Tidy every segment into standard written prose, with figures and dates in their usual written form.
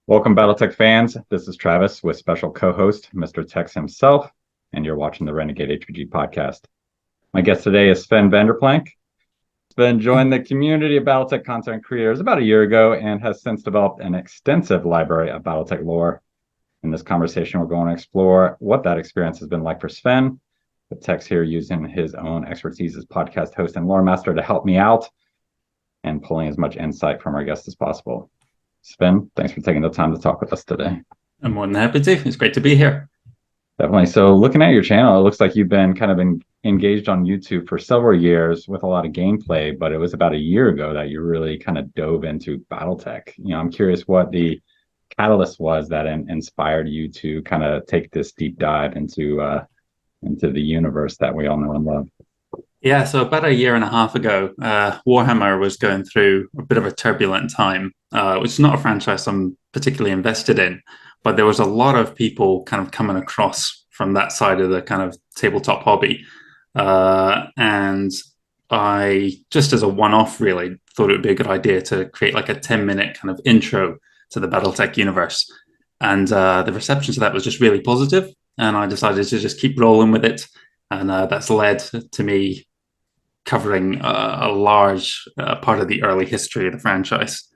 Welcome, BattleTech fans. This is Travis with special co-host Mr. Tex himself, and you're watching the Renegade HPG podcast. My guest today is Sven Vanderplank. Sven joined the community of BattleTech content creators about a year ago and has since developed an extensive library of BattleTech lore. In this conversation, we're going to explore what that experience has been like for Sven, with Tex here using his own expertise as podcast host and lore master to help me out and pulling as much insight from our guests as possible. Sven, thanks for taking the time to talk with us today. I'm more than happy to. It's great to be here. Definitely. So looking at your channel, it looks like you've been engaged on YouTube for several years with a lot of gameplay, but it was about a year ago that you really kind of dove into BattleTech. I'm curious what the catalyst was that inspired you to kind of take this deep dive into the universe that we all know and love. Yeah, so about a year and a half ago, Warhammer was going through a bit of a turbulent time, which is not a franchise I'm particularly invested in, but there was a lot of people kind of coming across from that side of the kind of tabletop hobby. And I, just as a one-off really, thought it would be a good idea to create like a 10-minute kind of intro to the BattleTech universe. And the reception to that was just really positive, and I decided to just keep rolling with it. And that's led to me covering a large part of the early history of the franchise.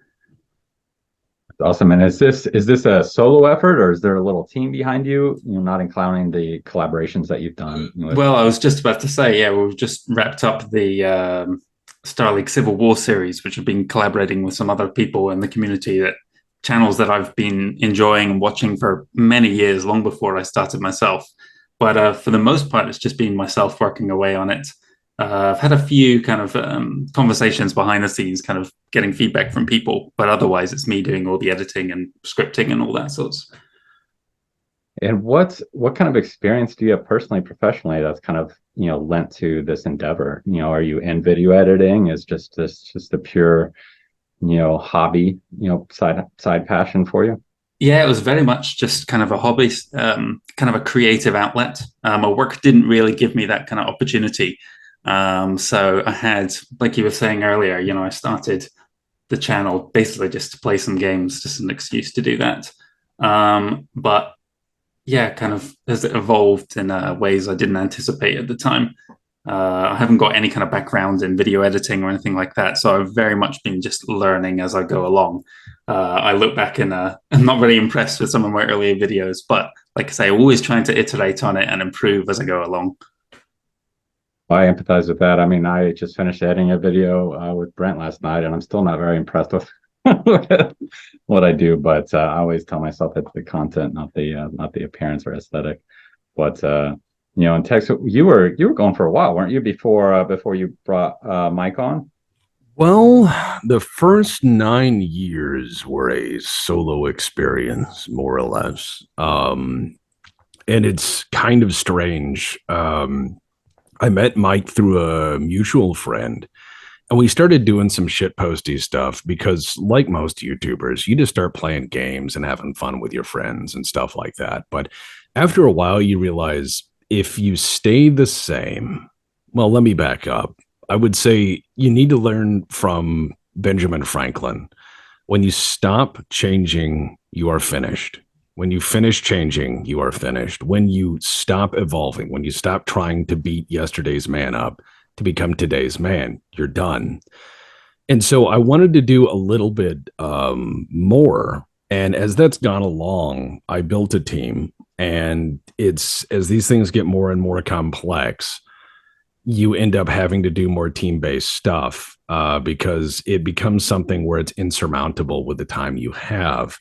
Awesome. And is this a solo effort, or is there a little team behind you? Not including the collaborations that you've done. Well, I was just about to say, yeah, we've just wrapped up the Star League Civil War series, which have been collaborating with some other people in the community, that channels that I've been enjoying and watching for many years, long before I started myself. But for the most part, it's just been myself working away on it. I've had a few kind of conversations behind the scenes, kind of getting feedback from people, but otherwise it's me doing all the editing and scripting and all that sorts. And what kind of experience do you have personally, professionally, that's kind of lent to this endeavor? Are you in video editing? Is just a pure hobby, side passion for you? Yeah, it was very much just kind of a hobby, kind of a creative outlet. My work didn't really give me that kind of opportunity. So I had, like you were saying earlier, I started the channel basically just to play some games, just an excuse to do that. But yeah, kind of has evolved in ways I didn't anticipate at the time. I haven't got any kind of background in video editing or anything like that, so I've very much been just learning as I go along. I look back and I'm not really impressed with some of my earlier videos, but like I say, always trying to iterate on it and improve as I go along. I empathize with that. I mean, I just finished editing a video with Brent last night, and I'm still not very impressed with what I do. But I always tell myself it's the content, not the appearance or aesthetic. But in Texas, you were going for a while, weren't you? Before you brought Mike on. Well, the first 9 years were a solo experience, more or less, and it's kind of strange. I met Mike through a mutual friend, and we started doing some shitposty stuff because, like most YouTubers, you just start playing games and having fun with your friends and stuff like that. But after a while, you realize if you stay the same, well, let me back up. I would say you need to learn from Benjamin Franklin. When you stop changing, you are finished. When you finish changing, you are finished. When you stop evolving, when you stop trying to beat yesterday's man up to become today's man, you're done. And so I wanted to do a little bit more. And as that's gone along, I built a team. And it's as these things get more and more complex, you end up having to do more team-based stuff because it becomes something where it's insurmountable with the time you have.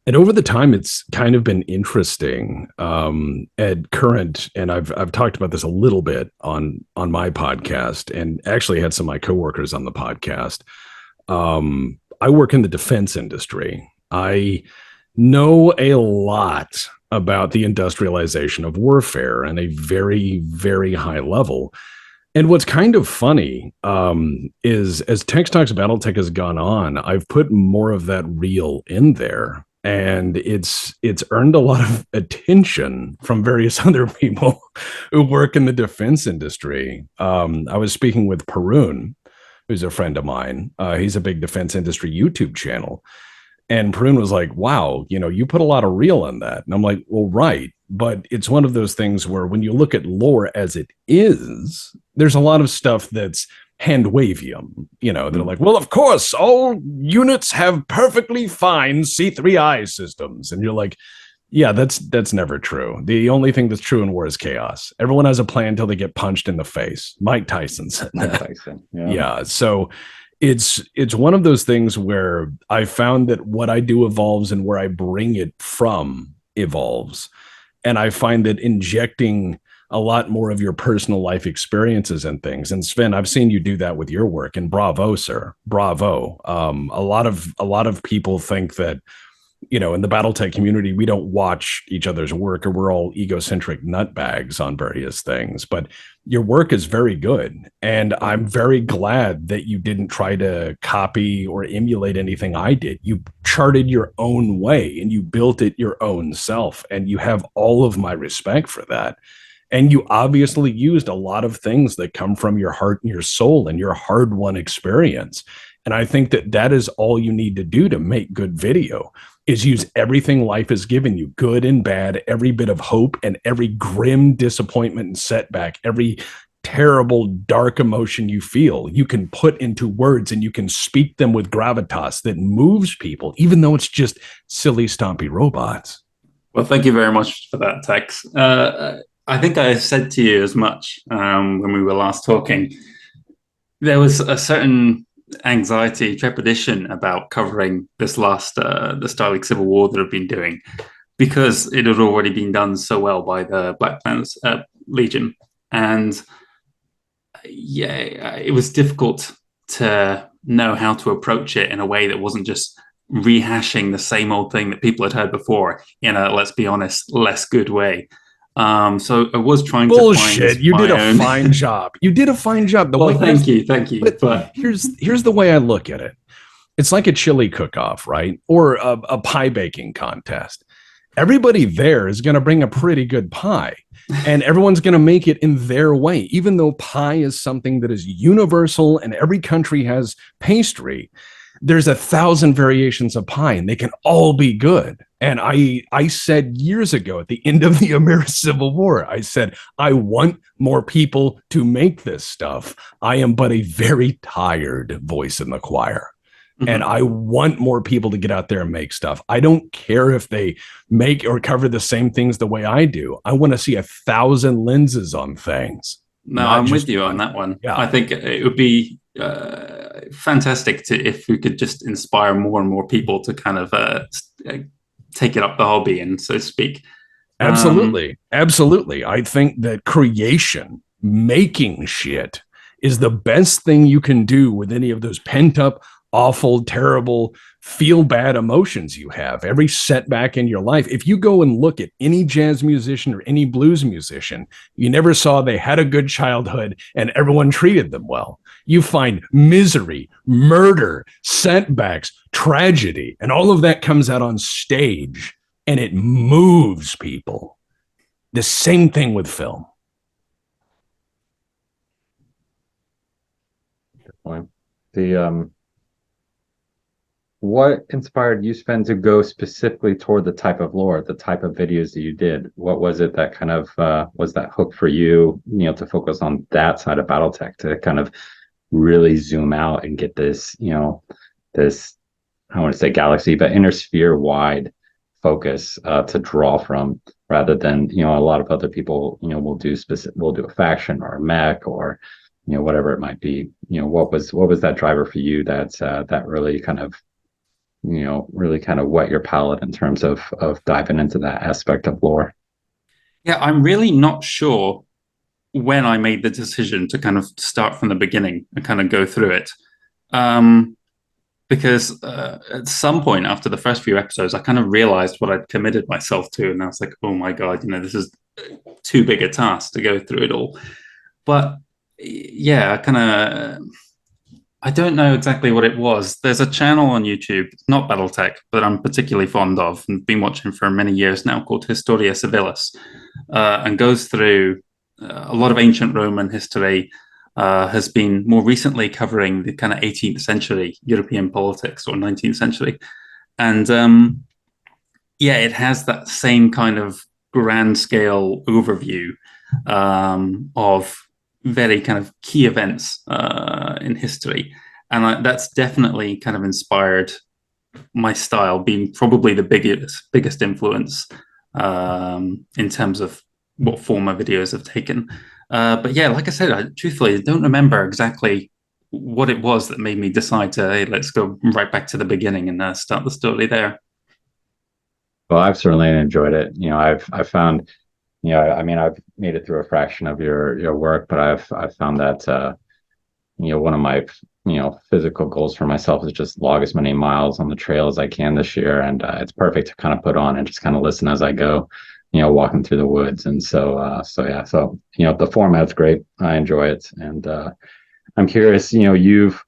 And over the time, it's kind of been interesting at current, and I've talked about this a little bit on my podcast, and actually had some of my coworkers on the podcast. I work in the defense industry. I know a lot about the industrialization of warfare on a very, very high level. And what's kind of funny is as Tex Talks BattleTech has gone on, I've put more of that reel in there. And it's earned a lot of attention from various other people who work in the defense industry. I was speaking with Pyre, who's a friend of mine. He's a big defense industry YouTube channel. And Prune was like, wow, you put a lot of real in that. And I'm like, well, right. But it's one of those things where when you look at lore as it is, there's a lot of stuff that's hand wavium, they're like, well, of course, all units have perfectly fine C3I systems. And you're like, yeah, that's never true. The only thing that's true in war is chaos. Everyone has a plan until they get punched in the face. Mike Tyson said that. Mike Tyson, yeah. Yeah. So it's one of those things where I found that what I do evolves and where I bring it from evolves. And I find that injecting a lot more of your personal life experiences and things. And Sven, I've seen you do that with your work, and bravo, sir. Bravo. A lot of people think that, in the BattleTech community, we don't watch each other's work, or we're all egocentric nutbags on various things. But your work is very good. And I'm very glad that you didn't try to copy or emulate anything I did. You charted your own way and you built it your own self. And you have all of my respect for that. And you obviously used a lot of things that come from your heart and your soul and your hard-won experience. And I think that is all you need to do to make good video, is use everything life has given you, good and bad, every bit of hope and every grim disappointment and setback, every terrible, dark emotion you feel, you can put into words and you can speak them with gravitas that moves people, even though it's just silly, stompy robots. Well, thank you very much for that, Tex. I think I said to you as much when we were last talking. There was a certain anxiety, trepidation about covering this last the Starleague Civil War that I've been doing, because it had already been done so well by the Black Planets Legion. And yeah, it was difficult to know how to approach it in a way that wasn't just rehashing the same old thing that people had heard before in a, let's be honest, less good way. So I was trying to find you did a fine job. You did a fine job. Thank you. But here's the way I look at it. It's like a chili cook-off, right? Or a pie baking contest. Everybody there is going to bring a pretty good pie, and everyone's going to make it in their way. Even though pie is something that is universal and every country has pastry, there's 1,000 variations of pie and they can all be good. And I said years ago at the end of the American Civil War, I said, I want more people to make this stuff. I am but a very tired voice in the choir. Mm-hmm. And I want more people to get out there and make stuff. I don't care if they make or cover the same things the way I do. I want to see 1,000 lenses on things. No, I'm with you on that one. Yeah. I think it would be fantastic if we could just inspire more and more people to kind of take it up the hobby, and so to speak. Absolutely. I think that creation, making shit, is the best thing you can do with any of those pent up, awful, terrible, feel bad emotions you have, every setback in your life. If you go and look at any jazz musician or any blues musician, you never saw they had a good childhood and everyone treated them well. You find misery, murder, setbacks, tragedy, and all of that comes out on stage and it moves people. The same thing with film. Good point. What inspired you, Sven, to go specifically toward the type of lore, the type of videos that you did? What was it that kind of was that hook for you, to focus on that side of BattleTech, to kind of really zoom out and get this, this, I want to say galaxy, but inner sphere wide focus to draw from, rather than, a lot of other people, will do a faction or a mech or, whatever it might be. What was that driver for you that really kind of, really kind of whet your palate in terms of diving into that aspect of lore? Yeah, I'm really not sure when I made the decision to kind of start from the beginning and kind of go through it. Because at some point after the first few episodes, I kind of realized what I'd committed myself to. And I was like, oh my God, this is too big a task to go through it all. But yeah, I don't know exactly what it was. There's a channel on YouTube, not BattleTech, but I'm particularly fond of and been watching for many years now, called Historia Civilis, and goes through a lot of ancient Roman history, has been more recently covering the kind of 18th century European politics, or 19th century. And yeah, it has that same kind of grand scale overview of very kind of key events in history. And that's definitely kind of inspired my style, being probably the biggest influence in terms of what form my videos have taken. But yeah, like I said, truthfully, I don't remember exactly what it was that made me decide to, hey, let's go right back to the beginning and start the story there. Well, I've certainly enjoyed it. I've found, I mean, I've made it through a fraction of your work, but I've found that one of my physical goals for myself is just log as many miles on the trail as I can this year, and it's perfect to kind of put on and just kind of listen as I go, walking through the woods. And so yeah, so the format's great. I enjoy it, and I'm curious. You've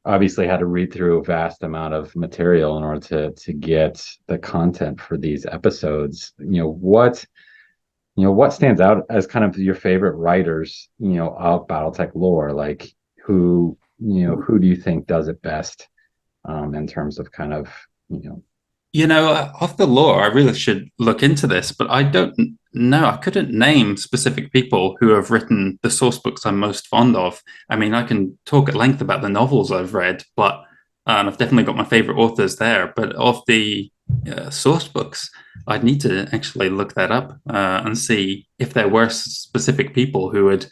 obviously had to read through a vast amount of material in order to get the content for these episodes. What stands out as kind of your favorite writers, of BattleTech lore? Like who do you think does it best, in terms of kind of, Off the lore, I really should look into this, but I don't know. I couldn't name specific people who have written the source books I'm most fond of. I mean, I can talk at length about the novels I've read, but and I've definitely got my favorite authors there. But of the source books, I'd need to actually look that up and see if there were specific people who had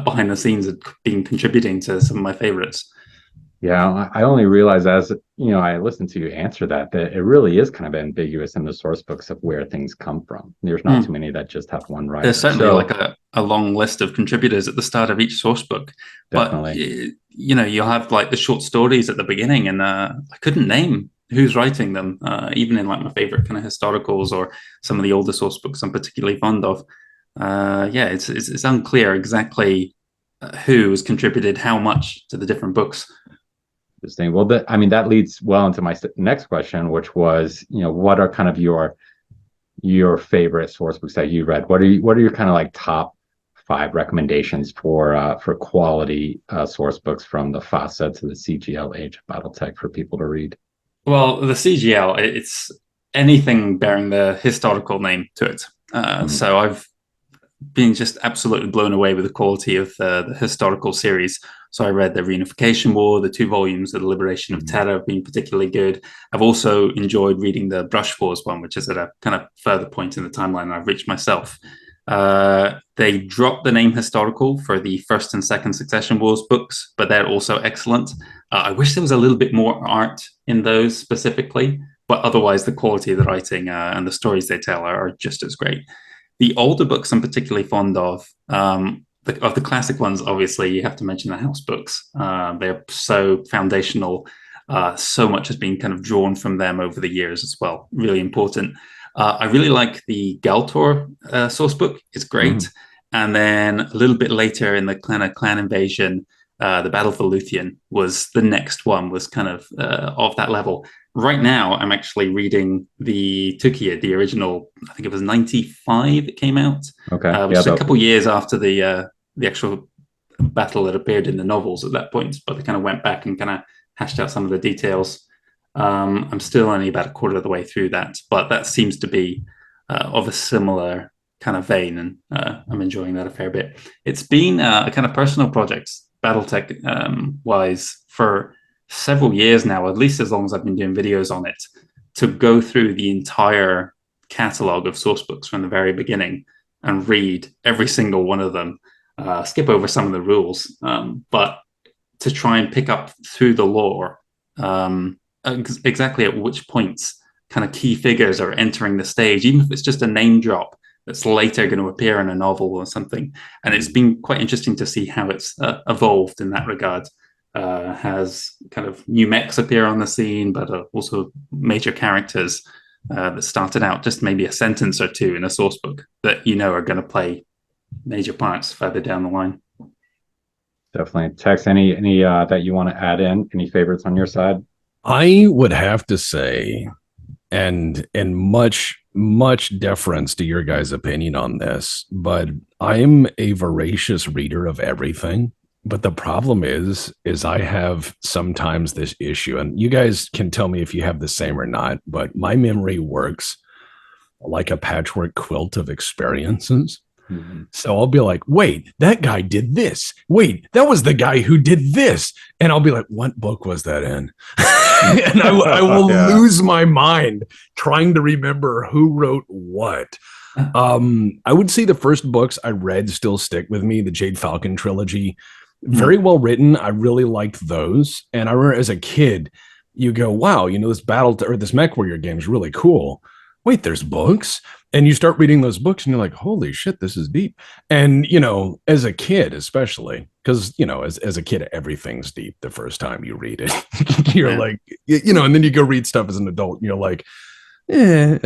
behind the scenes had been contributing to some of my favorites. yeah, I only realized as I listened to you answer that it really is kind of ambiguous in the source books of where things come from. There's not too many that just have one writer. There's certainly like a long list of contributors at the start of each source book. Definitely. But you'll have like the short stories at the beginning, and I couldn't name who's writing them, even in like my favorite kind of historicals or some of the older source books I'm particularly fond of. Yeah, it's unclear exactly who has contributed how much to the different books. Interesting. Well, I mean, that leads well into my next question, which was, what are kind of your favorite source books that you read? What are your kind of like top 5 recommendations for quality source books from the FASA to the CGL age of BattleTech for people to read? Well, the CGL, it's anything bearing the historical name to it. So I've been just absolutely blown away with the quality of the historical series. So I read the Reunification War, the 2 volumes of the Liberation of Terra have been particularly good. I've also enjoyed reading the Brush Wars one, which is at a kind of further point in the timeline I've reached myself. They dropped the name historical for the first and second Succession Wars books, but they're also excellent. I wish there was a little bit more art in those specifically, but otherwise the quality of the writing and the stories they tell are just as great. The older books I'm particularly fond of the classic ones, obviously, you have to mention the House books. They're so foundational. So much has been kind of drawn from them over the years as well. Really important. I really like the Galtor source book. It's great. And then a little bit later in the clan invasion, the Battle for Luthien was the next one, was kind of that level. Right now, I'm actually reading the Tukia, the original. I think it was 95 it came out. Okay. Which is a couple years after the actual battle that appeared in the novels at that point. But they kind of went back and kind of hashed out some of the details. I'm still only about a quarter of the way through that, but that seems to be of a similar kind of vein, and I'm enjoying that a fair bit. It's been a kind of personal project, BattleTech wise, for several years now, at least as long as I've been doing videos on it, to go through the entire catalog of source books from the very beginning and read every single one of them, skip over some of the rules, but to try and pick up through the lore exactly at which points kind of key figures are entering the stage, even if it's just a name drop that's later going to appear in a novel or something. And it's been quite interesting to see how it's evolved in that regard. Has kind of new mechs appear on the scene, but also major characters that started out just maybe a sentence or two in a source book that are going to play major parts further down the line. Definitely. Tex, any that you want to add in? Any favorites on your side? I would have to say, and much deference to your guys' opinion on this, but I'm a voracious reader of everything. But the problem is I have sometimes this issue, and you guys can tell me if you have the same or not, but my memory works like a patchwork quilt of experiences. Mm-hmm. So I'll be like, wait, that guy did this. Wait, that was the guy who did this. And I'll be like, what book was that in? And I will lose my mind trying to remember who wrote what. I would say the first books I read still stick with me. The Jade Falcon trilogy, very well written. I really liked those. And I remember as a kid, you go, wow, this this Mech Warrior game is really cool. Wait, there's books? And you start reading those books and you're like, holy shit, this is deep. And, as a kid, especially, because, as a kid, everything's deep the first time you read it. You're like, and then you go read stuff as an adult and you're like, eh.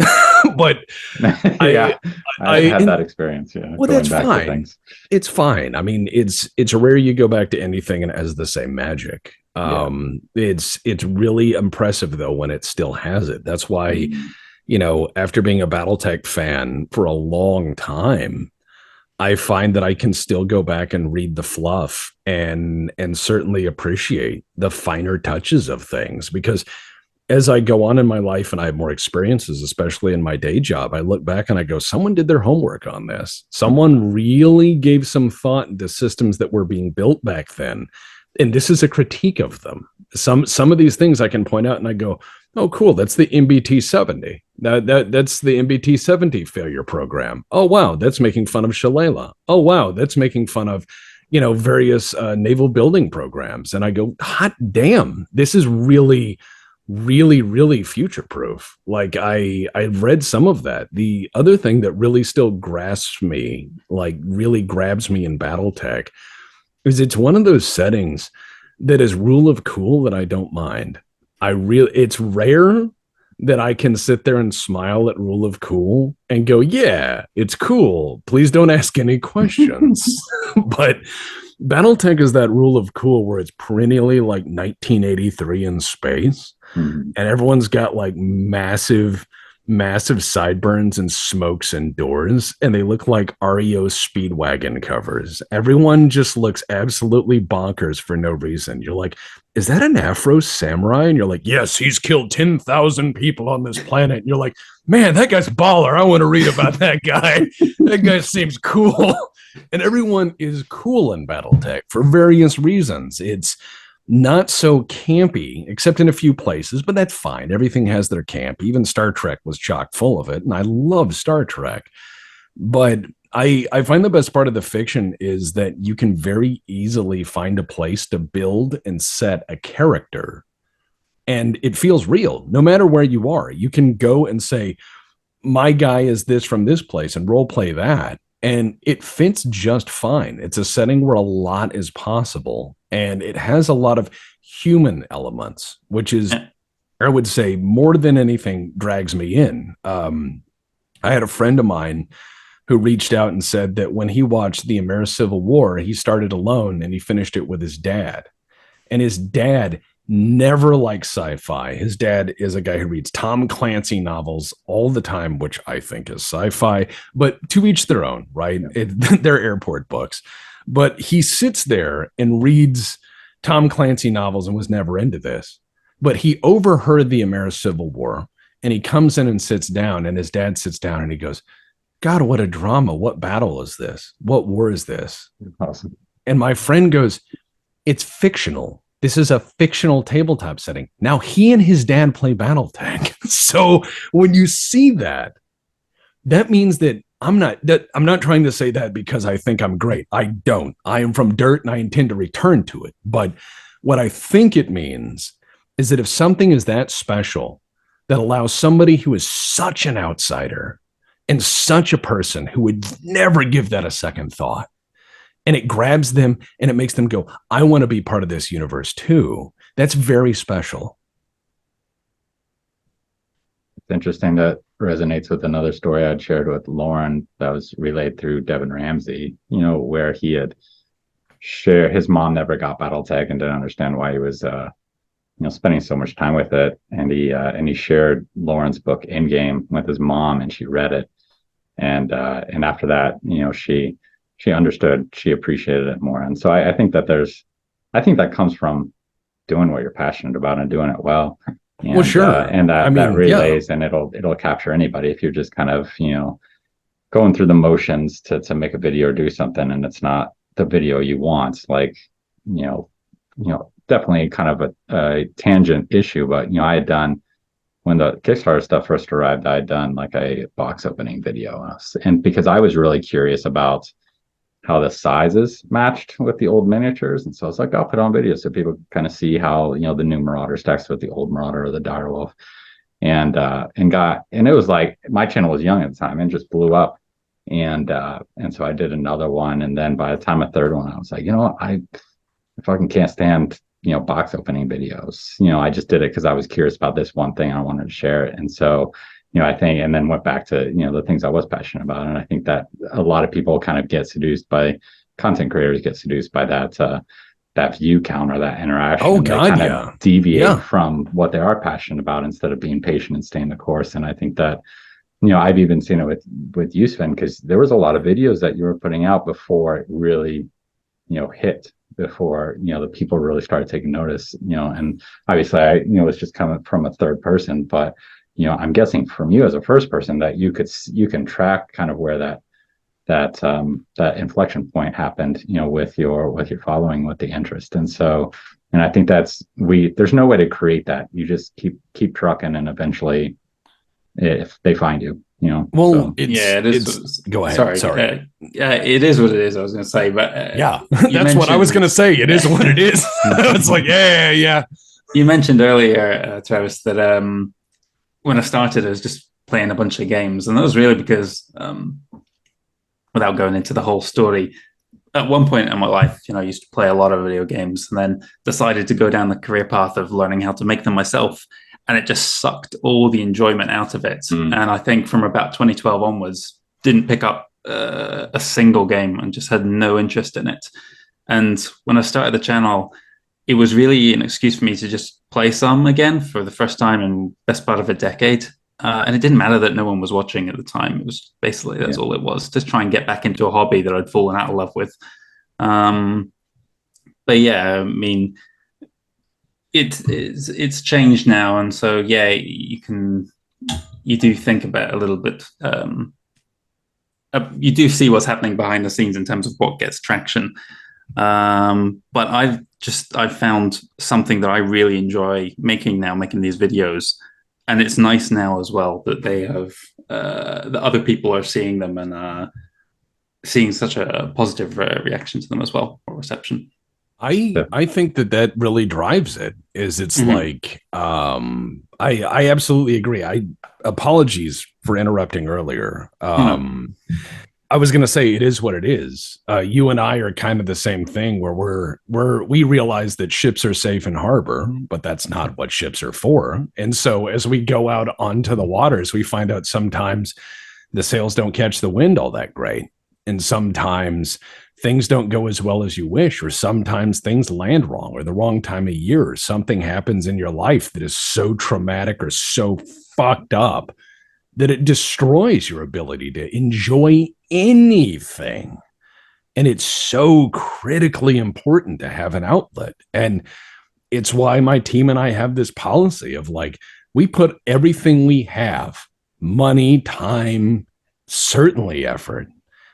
But I had that experience. Yeah. Well, that's fine. It's fine. I mean, it's rare you go back to anything and it has the same magic. It's really impressive though when it still has it. That's why, after being a BattleTech fan for a long time, I find that I can still go back and read the fluff and certainly appreciate the finer touches of things, because as I go on in my life and I have more experiences, especially in my day job, I look back and I go, someone did their homework on this. Someone really gave some thought into systems that were being built back then. And this is a critique of them. Some of these things I can point out and I go, oh, cool. That's the MBT 70. That's the MBT 70 failure program. Oh, wow. That's making fun of Shalala. Oh, wow. That's making fun of, various naval building programs. And I go, hot damn, this is really, really, really future proof. Like I've read some of that. The other thing that really still grasps me, like really grabs me in BattleTech, is it's one of those settings that is rule of cool that I don't mind. It's rare that I can sit there and smile at rule of cool and go, yeah, it's cool. Please don't ask any questions. But BattleTech is that rule of cool where it's perennially like 1983 in space. And everyone's got like massive sideburns and smokes and doors, and they look like REO Speedwagon covers. Everyone just looks absolutely bonkers for no reason. You're like, is that an Afro samurai? And you're like, yes, he's killed 10,000 people on this planet. And you're like, man, that guy's baller. I want to read about that guy. That guy seems cool. And everyone is cool in BattleTech for various reasons. It's not so campy, except in a few places, but that's fine. Everything has their camp. Even Star Trek was chock full of it, and I love Star Trek. But I find the best part of the fiction is that you can very easily find a place to build and set a character, and it feels real. No matter where you are, you can go and say, my guy is this from this place, and role play that. And it fits just fine. It's a setting where a lot is possible. And it has a lot of human elements, which is, I would say, more than anything drags me in. I had a friend of mine who reached out and said that when he watched the American Civil War, he started alone and he finished it with his dad. And his dad never liked sci-fi. His dad is a guy who reads Tom Clancy novels all the time, which I think is sci-fi, but to each their own, right? They're airport books. But he sits there and reads Tom Clancy novels and was never into this. But he overheard the American Civil War, and he comes in and sits down, and his dad sits down and he goes, God, what a drama. What battle is this? What war is this? Awesome. And my friend goes, it's fictional. This is a fictional tabletop setting. Now he and his dad play BattleTech. So when you see that, that means that I'm not trying to say that because I think I'm great. I don't. I am from dirt and I intend to return to it. But what I think it means is that if something is that special that allows somebody who is such an outsider and such a person who would never give that a second thought, and it grabs them and it makes them go, I want to be part of this universe too. That's very special. It's interesting that resonates with another story I'd shared with Lauren that was relayed through Devin Ramsey, where he had shared his mom never got BattleTech and didn't understand why he was, spending so much time with it. And he shared Lauren's book In Game with his mom and she read it. And after that, she she understood, she appreciated it more. And so I think that comes from doing what you're passionate about and doing it well. And, Well, sure. And that relays, and it'll capture anybody if you're just kind of, going through the motions to make a video or do something, and it's not the video you want. Like, definitely kind of a tangent issue, but I had done, when the Kickstarter stuff first arrived, I had done like a box opening video, and because I was really curious about how the sizes matched with the old miniatures, and so I was like, I'll put on video so people kind of see how the new Marauder stacks with the old Marauder or the Direwolf, and it was like, my channel was young at the time and just blew up, and so I did another one, and then by the time a third one, I was like, I fucking can't stand box opening videos. I just did it because I was curious about this one thing and I wanted to share it. And so, I think, and then went back to, the things I was passionate about. And I think that a lot of people kind of get seduced by, content creators get seduced by that view count or that interaction. Oh God, they kind of deviate from what they are passionate about instead of being patient and staying the course. And I think that, I've even seen it with you, Sven, because there was a lot of videos that you were putting out before it really, hit, before the people really started taking notice, and obviously I it's just coming from a third person, but I'm guessing from you as a first person that you can track kind of where that inflection point happened, with your following, with the interest. And so, and I think there's no way to create that. You just keep trucking, and eventually if they find you, Well, so. It is. Go ahead. Sorry. It is what it is. I was going to say, but that's what I was going to say. It is what it is. It's like, yeah. You mentioned earlier, Travis, that when I started, I was just playing a bunch of games, and that was really because, without going into the whole story, at one point in my life, I used to play a lot of video games, and then decided to go down the career path of learning how to make them myself. And it just sucked all the enjoyment out of it. And I think from about 2012 onwards, didn't pick up a single game and just had no interest in it. And when I started the channel, it was really an excuse for me to just play some again for the first time in best part of a decade. And it didn't matter that no one was watching at the time. It was basically, that's all it was, just try and get back into a hobby that I'd fallen out of love with. But yeah, I mean, it's changed now, and so you do think about a little bit. You do see what's happening behind the scenes in terms of what gets traction. But I've found something that I really enjoy making these videos, and it's nice now as well that they have that other people are seeing them and seeing such a positive reaction to them as well, or reception. I think that really drives it. It's like I absolutely agree. Apologies for interrupting earlier. I was going to say it is what it is. You and I are kind of the same thing, where we realize that ships are safe in harbor, but that's not what ships are for. And so as we go out onto the waters, we find out sometimes the sails don't catch the wind all that great, and sometimes things don't go as well as you wish, or sometimes things land wrong, or the wrong time of year, or something happens in your life that is so traumatic or so fucked up that it destroys your ability to enjoy anything. And it's so critically important to have an outlet. And it's why my team and I have this policy of like, we put everything we have, money, time, certainly effort.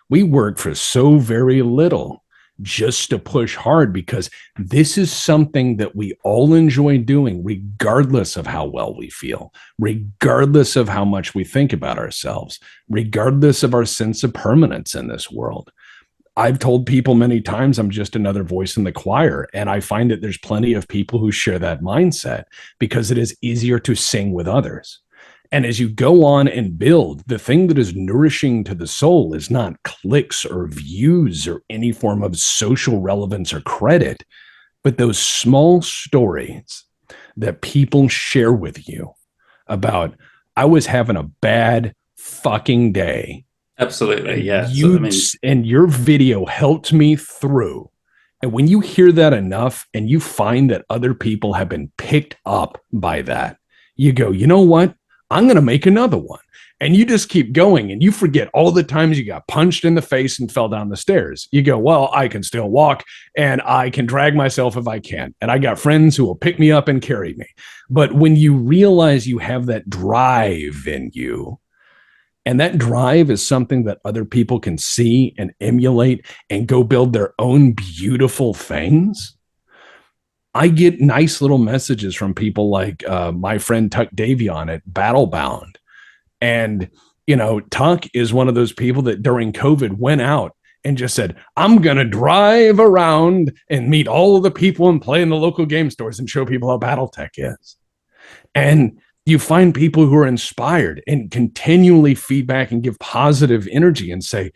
We work for so very little just to push hard, because this is something that we all enjoy doing, regardless of how well we feel, regardless of how much we think about ourselves, regardless of our sense of permanence in this world. I've told people many times I'm just another voice in the choir, and I find that there's plenty of people who share that mindset because it is easier to sing with others. And as you go on and build, the thing that is nourishing to the soul is not clicks or views or any form of social relevance or credit, but those small stories that people share with you about, I was having a bad fucking day. Absolutely, yeah. And your video helped me through. And when you hear that enough and you find that other people have been picked up by that, you go, you know what? I'm going to make another one. And you just keep going and you forget all the times you got punched in the face and fell down the stairs. You go, well, I can still walk and I can drag myself if I can. And I got friends who will pick me up and carry me. But when you realize you have that drive in you, and that drive is something that other people can see and emulate and go build their own beautiful things. I get nice little messages from people like my friend Tuck Davion at Battlebound. And, Tuck is one of those people that during COVID went out and just said, I'm going to drive around and meet all of the people and play in the local game stores and show people how BattleTech is. And you find people who are inspired and continually feedback and give positive energy and say,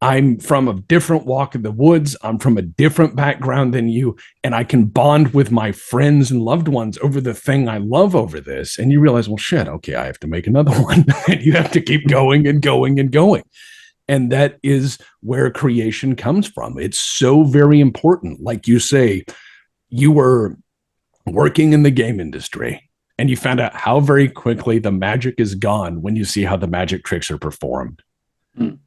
I'm from a different walk of the woods. I'm from a different background than you. And I can bond with my friends and loved ones over the thing I love over this. And you realize, well, shit, okay, I have to make another one. And you have to keep going and going and going. And that is where creation comes from. It's so very important. Like you say, you were working in the game industry and you found out how very quickly the magic is gone when you see how the magic tricks are performed. Mm.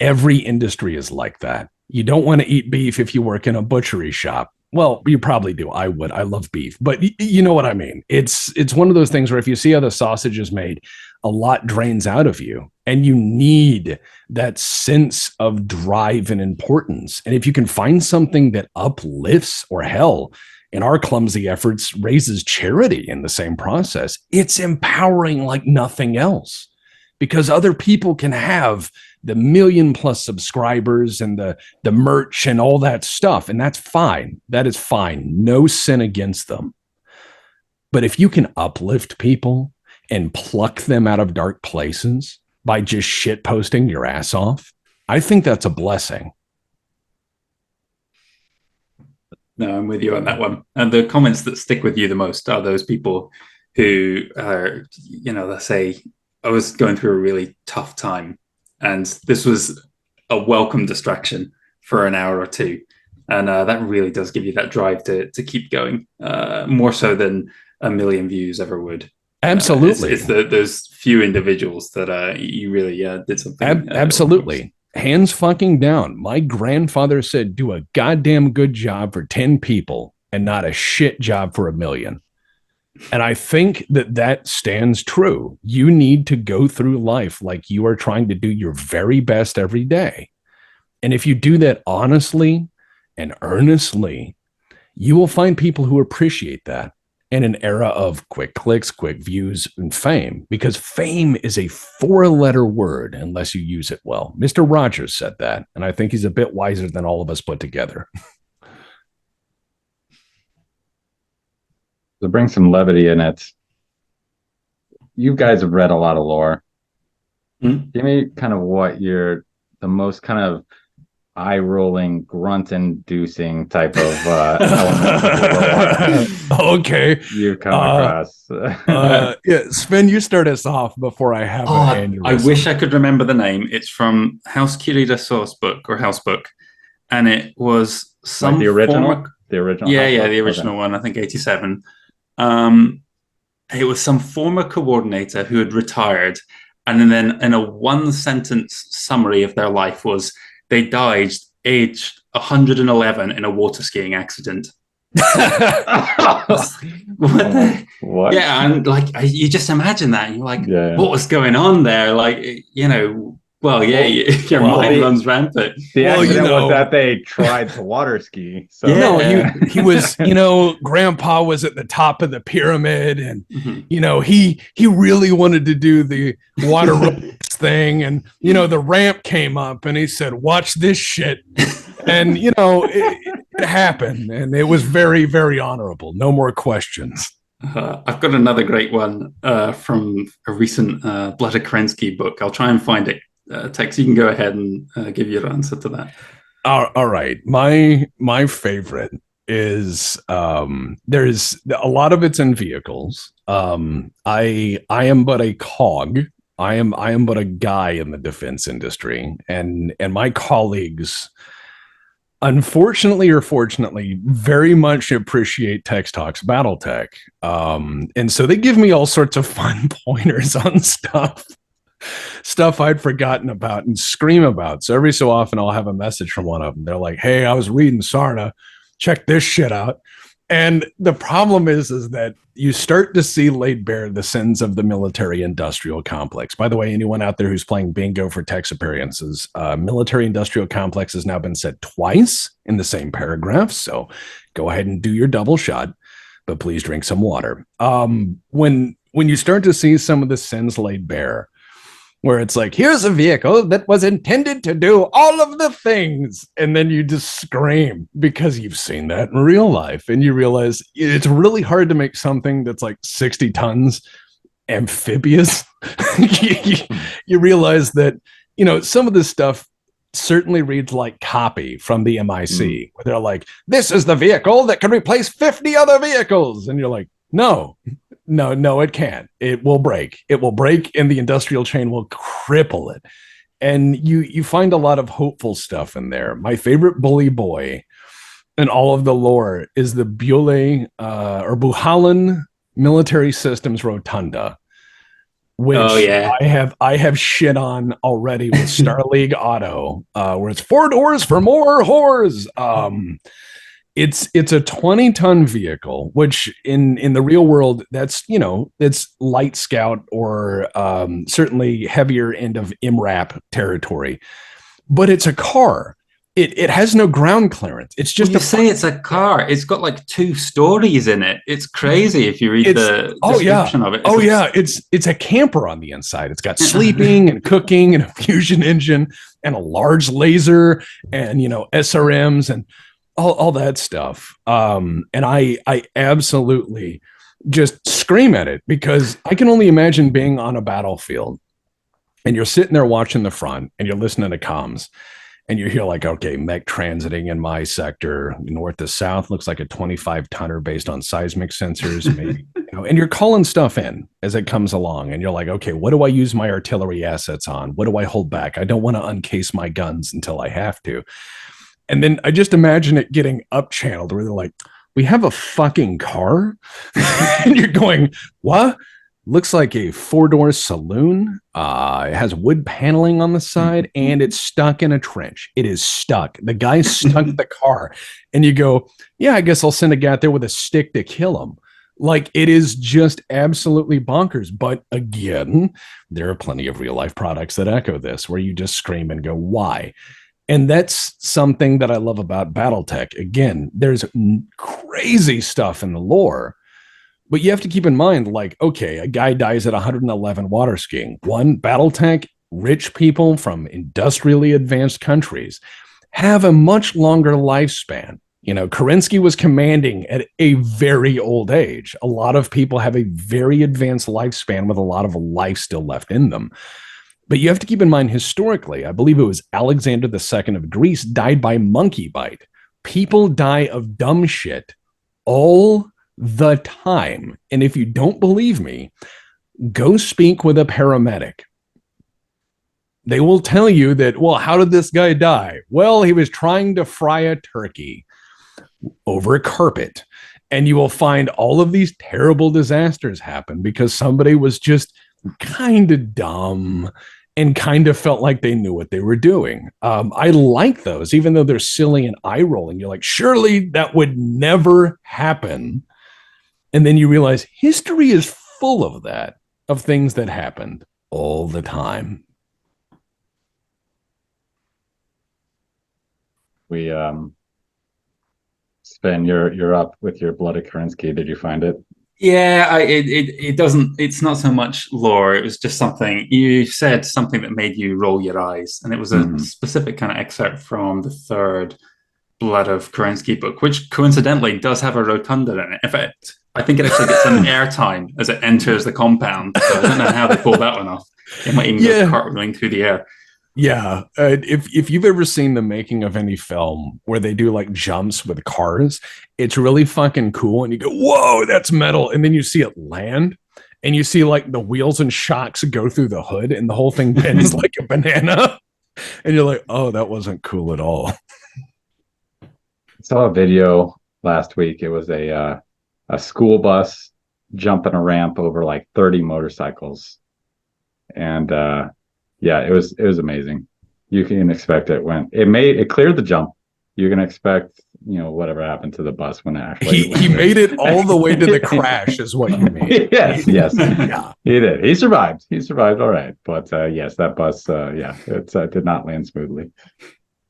Every industry is like that. You don't want to eat beef if you work in a butchery shop. Well, you probably do. I would. I love beef, but you know what I mean? It's one of those things where if you see how the sausage is made, a lot drains out of you and you need that sense of drive and importance. And if you can find something that uplifts or hell, in our clumsy efforts, raises charity in the same process, it's empowering like nothing else because other people can have the 1 million+ subscribers and the merch and all that stuff. And that's fine. That is fine. No sin against them. But if you can uplift people and pluck them out of dark places by just shit posting your ass off, I think that's a blessing. No, I'm with you on that one. And the comments that stick with you the most are those people who are, they say, I was going through a really tough time. And this was a welcome distraction for an hour or two. And that really does give you that drive to keep going, more so than 1 million views ever would. Absolutely. It's those few individuals that you really did something. Absolutely. Hands fucking down. My grandfather said, do a goddamn good job for 10 people and not a shit job for 1 million. And I think that stands true. You need to go through life like you are trying to do your very best every day. And if you do that honestly and earnestly, you will find people who appreciate that in an era of quick clicks, quick views, and fame, because fame is a 4-letter word unless you use it well. Mr. Rogers said that, and I think he's a bit wiser than all of us put together. To bring some levity in it, you guys have read a lot of lore. Mm-hmm. Give me kind of what the most kind of eye-rolling, grunt-inducing type of element of lore okay. you've come across. Sven, you start us off before I have an aneurysm. I wish I could remember the name. It's from House Kirida Source Book or House Book, and it was some like the original. The original. Yeah, the original one. I think 87. It was some former coordinator who had retired, and then in a 1-sentence summary of their life was they died aged 111 in a water skiing accident. What? Yeah, and you just imagine that, and you're like, what was going on there? Your mind runs rampant. The accident was that they tried to water ski. So he was, Grandpa was at the top of the pyramid, and he really wanted to do the water thing, and the ramp came up, and he said, "Watch this shit," and it happened, and it was very, very honorable. No more questions. I've got another great one from a recent Blood Kerensky book. I'll try and find it. Tex, you can go ahead and give your answer to that. All right. My favorite is there's a lot of it's in vehicles. I am but a cog. I am but a guy in the defense industry, and my colleagues unfortunately or fortunately, very much appreciate Text Talks BattleTech. And so they give me all sorts of fun pointers on stuff I'd forgotten about and scream about. So every so often I'll have a message from one of them. They're like, hey, I was reading Sarna. Check this shit out. And the problem is that you start to see laid bare the sins of the military industrial complex. By the way, anyone out there who's playing bingo for text appearances, military industrial complex has now been said twice in the same paragraph. So go ahead and do your double shot, but please drink some water. When you start to see some of the sins laid bare, where it's like, here's a vehicle that was intended to do all of the things. And then you just scream because you've seen that in real life. And you realize it's really hard to make something that's like 60 tons amphibious. You realize that, some of this stuff certainly reads like copy from the MIC, where they're like, this is the vehicle that can replace 50 other vehicles. And you're like, no, it can't. It will break. It will break, and the industrial chain will cripple it. And you find a lot of hopeful stuff in there. My favorite bully boy in all of the lore is the Buhalan Military Systems Rotunda, which I have shit on already with Star League Auto, where it's 4 doors for more whores. It's a 20-ton vehicle, which in the real world, that's light scout or certainly heavier end of MRAP territory. But it's a car. It has no ground clearance. It's just it's a car. It's got like 2 stories in it. It's crazy if you read the description of it. It's a camper on the inside. It's got sleeping and cooking and a fusion engine and a large laser and SRMs and all that stuff. And I absolutely just scream at it, because I can only imagine being on a battlefield and you're sitting there watching the front and you're listening to comms and you hear like, okay, mech transiting in my sector, north to south, looks like a 25-tonner based on seismic sensors, maybe, and you're calling stuff in as it comes along. And you're like, okay, what do I use my artillery assets on? What do I hold back? I don't want to uncase my guns until I have to. And then I just imagine it getting up channeled where they're like, we have a fucking car. And you're going, what? Looks like a 4-door saloon. It has wood paneling on the side and it's stuck in a trench. It is stuck. The guy stuck the car. And you go, yeah, I guess I'll send a guy out there with a stick to kill him. Like, it is just absolutely bonkers. But again, there are plenty of real life products that echo this, where you just scream and go, why? And that's something that I love about BattleTech. Again, there's crazy stuff in the lore, but you have to keep in mind, like, okay, a guy dies at 111 water skiing. One, BattleTech, rich people from industrially advanced countries have a much longer lifespan. Kerensky was commanding at a very old age. A lot of people have a very advanced lifespan with a lot of life still left in them. But you have to keep in mind, historically, I believe it was Alexander II of Greece died by monkey bite. People die of dumb shit all the time. And if you don't believe me, go speak with a paramedic. They will tell you that, well, how did this guy die? Well, he was trying to fry a turkey over a carpet. And you will find all of these terrible disasters happen because somebody was just kind of dumb and kind of felt like they knew what they were doing. I like those, even though they're silly and eye-rolling. You're like, surely that would never happen. And then you realize history is full of that, of things that happened all the time. We, Sven, you're up with your Blood of Kerensky. Did you find it? Yeah, it doesn't. It's not so much lore. It was just something you said, something that made you roll your eyes, and it was a specific kind of excerpt from the 3rd Blood of Kerensky book, which coincidentally does have a rotunda in it. In fact, I think it actually gets some airtime as it enters the compound. So I don't know how they pulled that one off. It might even go cartwheeling through the air. Yeah, if you've ever seen the making of any film where they do like jumps with cars, it's really fucking cool. And you go, whoa, that's metal. And then you see it land and you see like the wheels and shocks go through the hood and the whole thing bends like a banana. And you're like, oh, that wasn't cool at all. saw a video last week. It was a school bus jumping a ramp over like 30 motorcycles, and yeah, it was amazing. You can expect it cleared the jump. You can expect, whatever happened to the bus when it actually he made it all the way to the crash, is what you mean. Yes, Yeah. He did. He survived. All right. But yes, that bus, it did not land smoothly.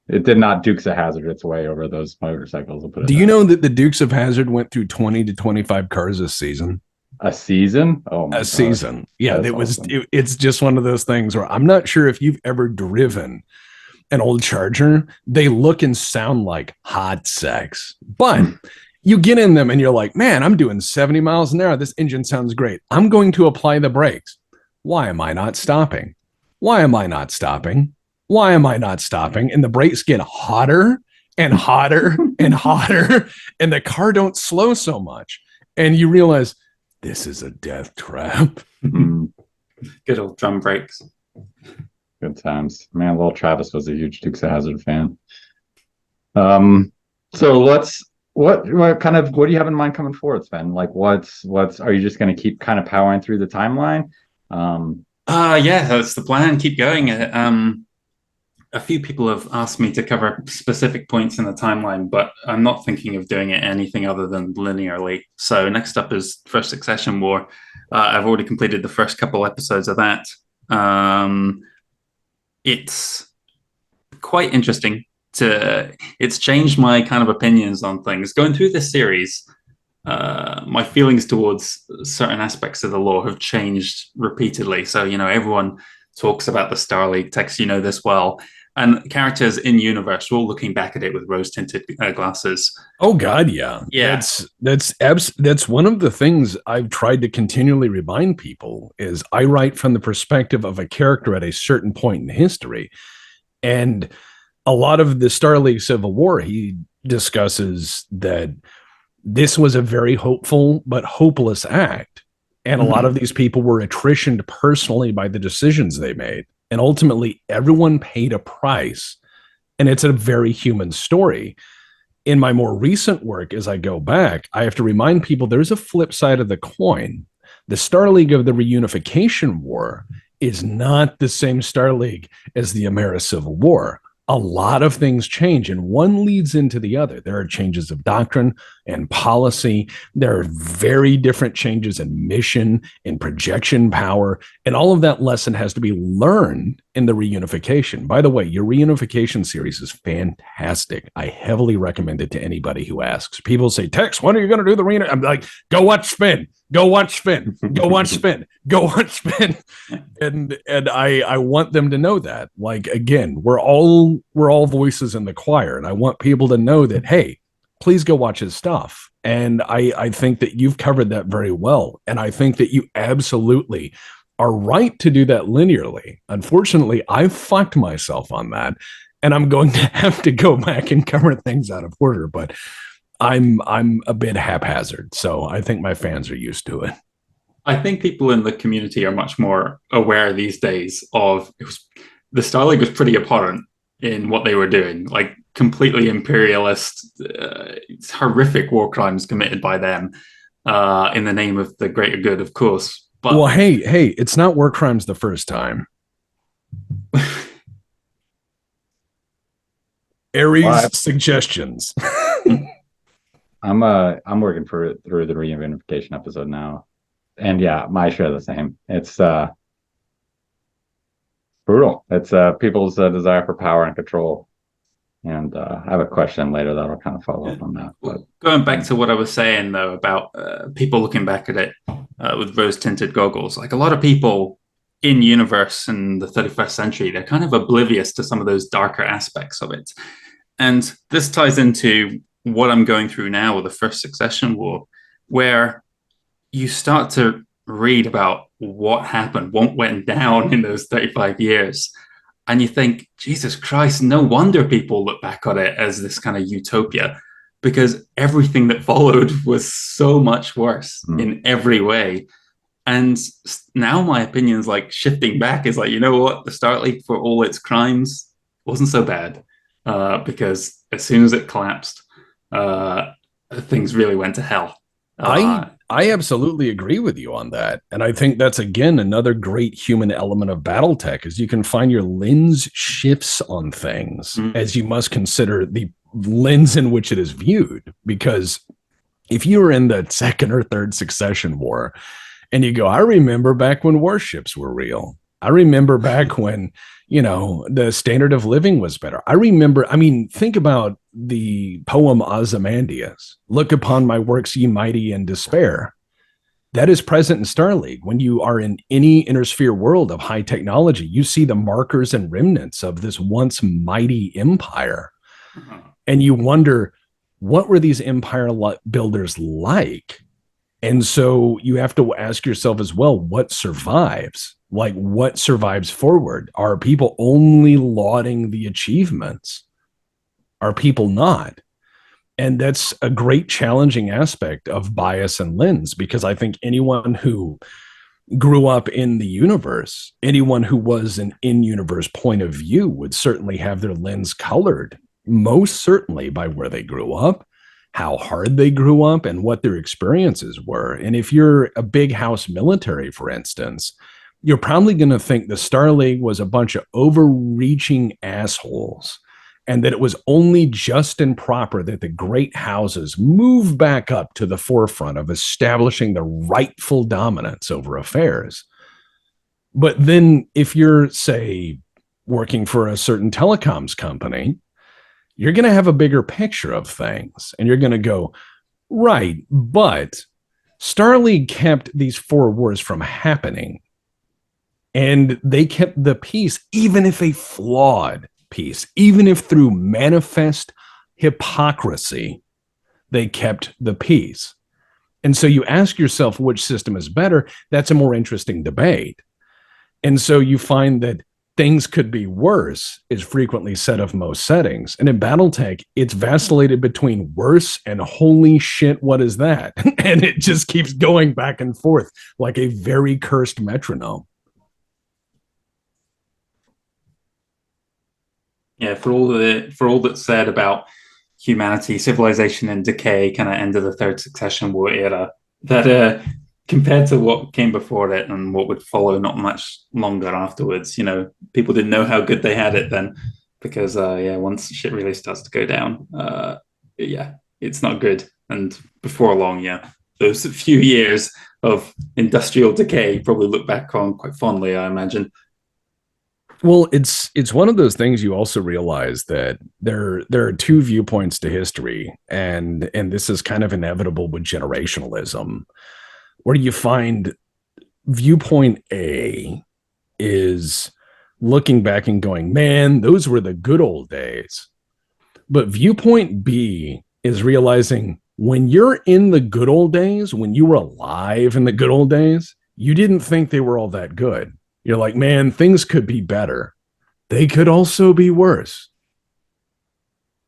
It did not Dukes of Hazzard its way over those motorcycles. Do you know that the Dukes of Hazzard went through 20 to 25 cars a season? A season? Oh my A gosh. season. Yeah, That's it was. awesome. It's just one of those things where I'm not sure if you've ever driven an old Charger. They look and sound like hot sex, but you get in them and you're like, man, I'm doing 70 miles an hour. This engine sounds great. I'm going to apply the brakes. Why am I not stopping? Why am I not stopping? Why am I not stopping? And the brakes get hotter and hotter and hotter, and the car don't slow so much. And you realize this is a death trap. Good old drum brakes. Good times. Man, little Travis was a huge Dukes of Hazzard fan. So what do you have in mind coming forward, Sven? Like what's are you just going to keep kind of powering through the timeline? Yeah, that's the plan. Keep going. A few people have asked me to cover specific points in the timeline, but I'm not thinking of doing it anything other than linearly. So next up is First Succession War. I've already completed the first couple episodes of that. It's quite interesting. It's changed my kind of opinions on things. Going through this series, my feelings towards certain aspects of the lore have changed repeatedly. So, everyone talks about the Star League. Tex, you know this well. And characters in universe, we're all looking back at it with rose-tinted glasses. Oh God, yeah. That's one of the things I've tried to continually remind people is I write from the perspective of a character at a certain point in history. And a lot of the Star League Civil War, he discusses that this was a very hopeful but hopeless act. And a lot of these people were attritioned personally by the decisions they made. And ultimately, everyone paid a price. And it's a very human story. In my more recent work, as I go back, I have to remind people there's a flip side of the coin. The Star League of the Reunification War is not the same Star League as the America Civil War. A lot of things change, and one leads into the other. There are changes of doctrine and policy. There are very different changes in mission and projection power, and all of that lesson has to be learned in the reunification. By the way, your reunification series is fantastic. I heavily recommend it to anybody who asks. People say, Tex, when are you going to do the reunification? I'm like, go watch Sven. Go watch Sven. Go watch Sven. Go watch Sven. And I want them to know that. Like, again, we're all voices in the choir, and I want people to know that, hey, please go watch his stuff. And I think that you've covered that very well. And I think that you absolutely are right to do that linearly. Unfortunately, I fucked myself on that, and I'm going to have to go back and cover things out of order. But I'm a bit haphazard, so I think my fans are used to it. I think people in the community are much more aware these days of the Star League was pretty abhorrent in what they were doing, like completely imperialist, horrific war crimes committed by them in the name of the greater good, of course. But well, hey, it's not war crimes the first time. Aries suggestions. I'm working through the reunification episode now, and yeah, my share the same. It's brutal. It's people's desire for power and control. And I have a question later that'll kind of follow up on that. But going back to what I was saying though about people looking back at it with rose-tinted goggles, like a lot of people in universe in the 31st century, they're kind of oblivious to some of those darker aspects of it. And this ties into what I'm going through now with the First Succession War, where you start to read about what happened, what went down in those 35 years. And you think, Jesus Christ, no wonder people look back on it as this kind of utopia, because everything that followed was so much worse in every way. And now my opinion's like shifting back. Is like, you know what? The Star League, for all its crimes, wasn't so bad, because as soon as it collapsed, things really went to hell. I absolutely agree with you on that. And I think that's, again, another great human element of BattleTech is you can find your lens shifts on things as you must consider the lens in which it is viewed. Because if you were in the second or third succession war and you go, I remember back when warships were real. I remember back when, the standard of living was better. Think about the poem Ozymandias. Look upon my works, ye mighty, in despair. That is present in Star League. When you are in any intersphere world of high technology, you see the markers and remnants of this once mighty empire. And you wonder, what were these empire builders like? And so you have to ask yourself as well, what survives? Like, what survives forward? Are people only lauding the achievements? Are people not? And that's a great challenging aspect of bias and lens, because I think anyone who grew up in the universe, anyone who was an in-universe point of view would certainly have their lens colored, most certainly by where they grew up, how hard they grew up, and what their experiences were. And if you're a big house military, for instance, you're probably going to think the Star League was a bunch of overreaching assholes, and that it was only just and proper that the great houses move back up to the forefront of establishing the rightful dominance over affairs. But then if you're, say, working for a certain telecoms company, you're going to have a bigger picture of things, and you're going to go, right, but Star League kept these 4 wars from happening, and they kept the peace, even if a flawed peace, even if through manifest hypocrisy, they kept the peace. And so you ask yourself which system is better. That's a more interesting debate. And so you find that things could be worse is frequently said of most settings. And in BattleTech, it's vacillated between worse and holy shit, what is that? And it just keeps going back and forth like a very cursed metronome. Yeah, for all that's said about humanity, civilization, and decay, kind of end of the third succession war era, that compared to what came before it and what would follow not much longer afterwards, people didn't know how good they had it then, because once shit really starts to go down, it's not good. And before long, those few years of industrial decay probably look back on quite fondly, I imagine. Well, it's one of those things you also realize that there are 2 viewpoints to history, and this is kind of inevitable with generationalism, where you find viewpoint A is looking back and going, man, those were the good old days. But viewpoint B is realizing when you're in the good old days, when you were alive in the good old days, you didn't think they were all that good. You're like, man, things could be better. They could also be worse.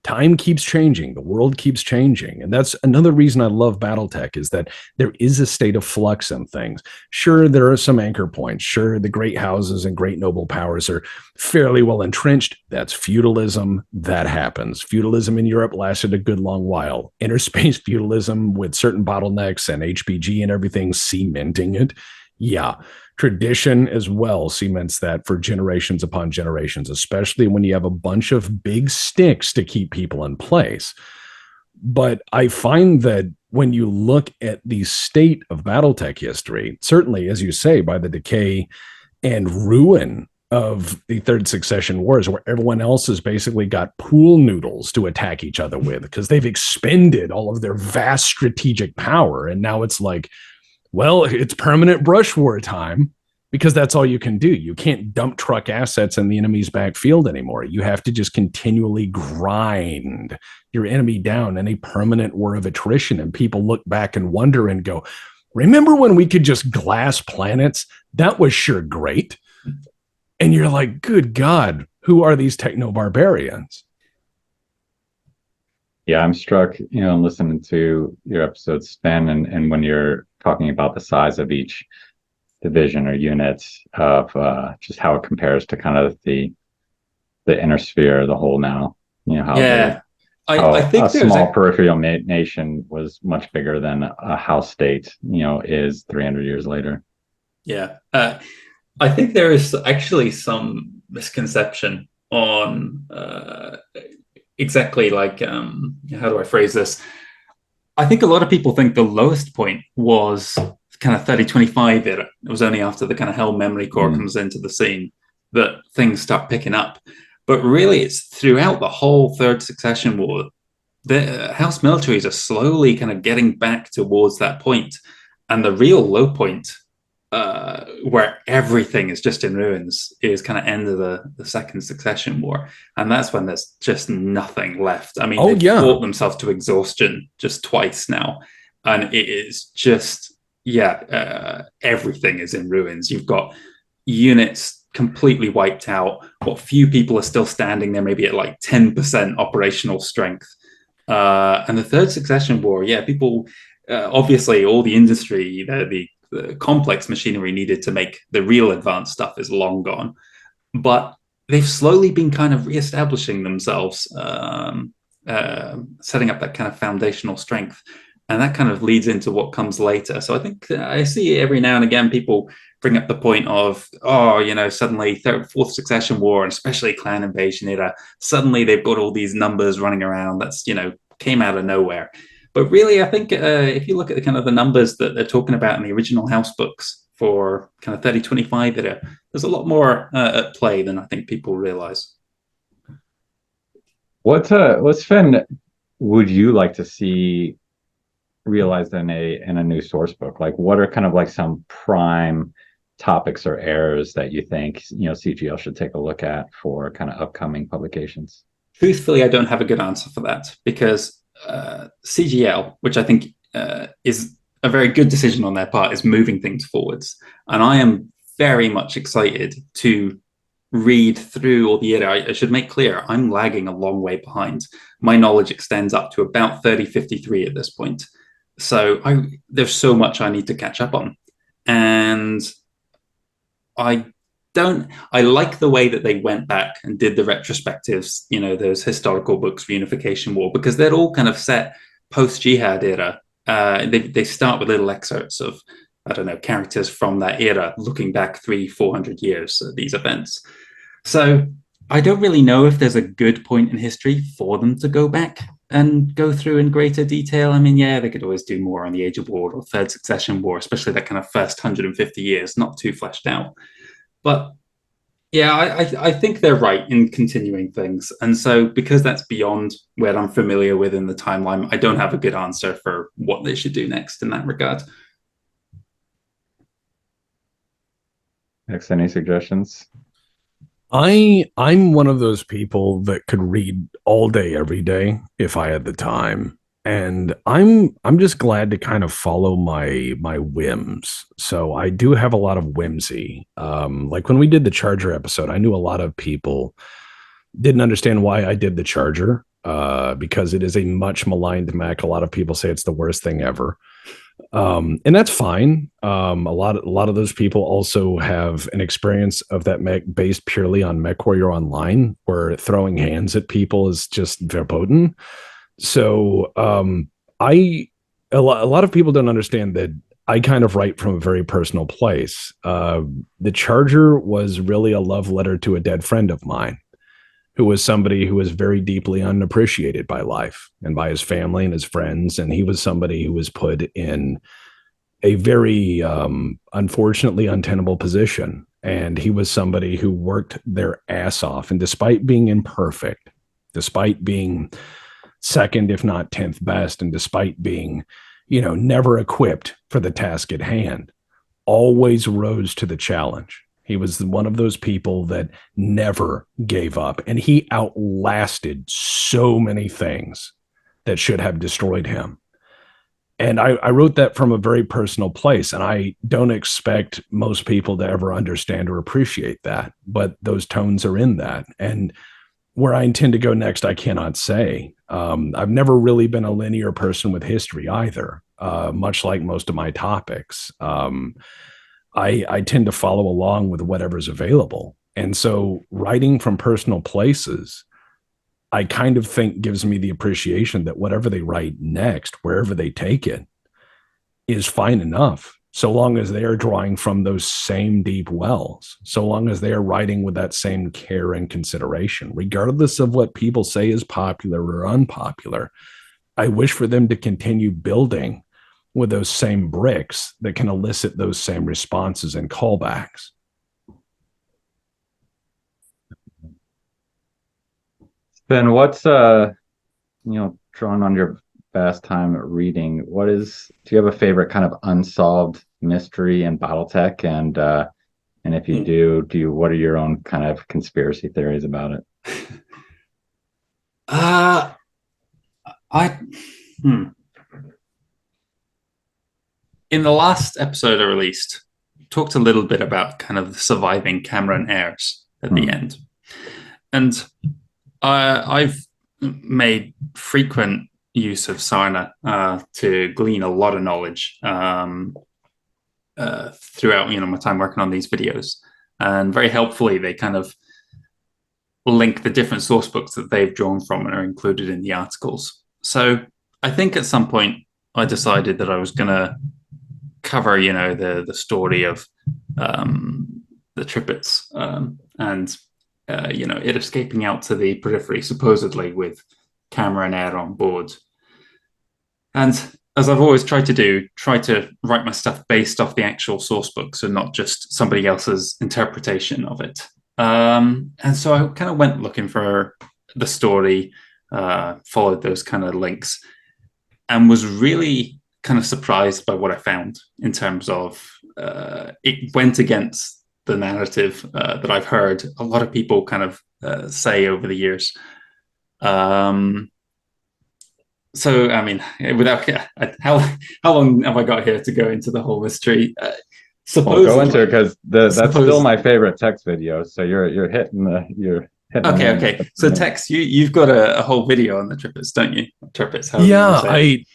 Time keeps changing. The world keeps changing. And that's another reason I love BattleTech, is that there is a state of flux in things. Sure, there are some anchor points. Sure, the great houses and great noble powers are fairly well entrenched. That's feudalism. That happens. Feudalism in Europe lasted a good long while. Interspace feudalism with certain bottlenecks and HPG and everything cementing it. Yeah. Tradition as well cements that for generations upon generations, especially when you have a bunch of big sticks to keep people in place. But I find that when you look at the state of BattleTech history, certainly, as you say, by the decay and ruin of the third succession wars, where everyone else has basically got pool noodles to attack each other with because they've expended all of their vast strategic power. And now it's like, well, it's permanent brush war time, because that's all you can do. You can't dump truck assets in the enemy's backfield anymore. You have to just continually grind your enemy down in a permanent war of attrition. And people look back and wonder and go, remember when we could just glass planets? That was sure great. And you're like, good God, who are these techno-barbarians? Yeah, I'm struck, listening to your episode, Sven, and when you're talking about the size of each division or unit of just how it compares to kind of the inner sphere, the whole now, how I think a there's small peripheral nation was much bigger than a house state, is 300 years later. yeah. I think there is actually some misconception on exactly like how do I phrase this? I think a lot of people think the lowest point was kind of 3025 era. It was only after the kind of Hell Memory Core comes into the scene that things start picking up. But really, it's throughout the whole Third Succession War, the House militaries are slowly kind of getting back towards that point. And the real low point, where everything is just in ruins, is kind of end of the Second Succession War. And that's when there's just nothing left. I mean, they've fought themselves to exhaustion just twice now. And it is just, everything is in ruins. You've got units completely wiped out. What few people are still standing there, maybe at like 10% operational strength. And the Third Succession War, people, obviously all the industry, the complex machinery needed to make the real advanced stuff is long gone. But they've slowly been kind of reestablishing themselves, setting up that kind of foundational strength. And that kind of leads into what comes later. So I think I see every now and again people bring up the point of, suddenly Fourth Succession War, and especially Clan Invasion era, suddenly they've got all these numbers running around that's, came out of nowhere. But really, I think if you look at the kind of the numbers that they're talking about in the original house books for kind of 3025 era, there's a lot more at play than I think people realize. What Sven would you like to see realized in a new source book? Like, what are kind of like some prime topics or errors that you think CGL should take a look at for kind of upcoming publications? Truthfully, I don't have a good answer for that, because CGL, which I think is a very good decision on their part, is moving things forwards. And I am very much excited to read through all the era. I should make clear, I'm lagging a long way behind. My knowledge extends up to about 3053 at this point. So there's so much I need to catch up on. And I like the way that they went back and did the retrospectives, those historical books, Reunification War, because they're all kind of set post-Jihad era. They start with little excerpts of, I don't know, characters from that era, looking back 300-400 years at these events. So I don't really know if there's a good point in history for them to go back and go through in greater detail. I mean, they could always do more on the Age of War or Third Succession War, especially that kind of first 150 years, not too fleshed out. But I think they're right in continuing things. And so because that's beyond where I'm familiar with in the timeline, I don't have a good answer for what they should do next in that regard. Next, any suggestions? I'm one of those people that could read all day, every day if I had the time. And I'm just glad to kind of follow my whims. So I do have a lot of whimsy. Like when we did the Charger episode, I knew a lot of people didn't understand why I did the Charger, because it is a much maligned mech. A lot of people say it's the worst thing ever. And that's fine. A lot of those people also have an experience of that mech based purely on MechWarrior Online, where throwing hands at people is just verboten. So a lot of people don't understand that I kind of write from a very personal place. The Charger was really a love letter to a dead friend of mine, who was somebody who was very deeply unappreciated by life and by his family and his friends. And he was somebody who was put in a very, unfortunately, untenable position. And he was somebody who worked their ass off. And despite being imperfect, despite being second, if not 10th best, and despite being, never equipped for the task at hand, always rose to the challenge. He was one of those people that never gave up, and he outlasted so many things that should have destroyed him. And I wrote that from a very personal place, and I don't expect most people to ever understand or appreciate that, but those tones are in that. And where I intend to go next, I cannot say. I've never really been a linear person with history either, much like most of my topics. I tend to follow along with whatever's available. And so writing from personal places, I kind of think gives me the appreciation that whatever they write next, wherever they take it, is fine enough. So long as they are drawing from those same deep wells, so long as they are writing with that same care and consideration, regardless of what people say is popular or unpopular. I wish for them to continue building with those same bricks that can elicit those same responses and callbacks. Then what's drawing on your past time reading, do you have a favorite kind of unsolved mystery in BattleTech? And if you do what are your own kind of conspiracy theories about it? In the last episode I released, talked a little bit about kind of the surviving Cameron heirs at the end. And I've made frequent use of Sarna to glean a lot of knowledge throughout my time working on these videos. And very helpfully, they kind of link the different source books that they've drawn from and are included in the articles. So I think at some point I decided that I was going to cover, the story of the Trippets and it escaping out to the periphery, supposedly with camera and air on board. And as I've always tried to do, try to write my stuff based off the actual source books and not just somebody else's interpretation of it. And so I kind of went looking for the story, followed those kind of links, and was really kind of surprised by what I found in terms of it went against the narrative that I've heard a lot of people kind of say over the years. So, I mean, how long have I got here to go into the whole mystery? We'll go into it because that's still my favorite text video. So you're hitting Okay. So Tex, you've got a whole video on the Trippets, don't you? Trippets. Yeah,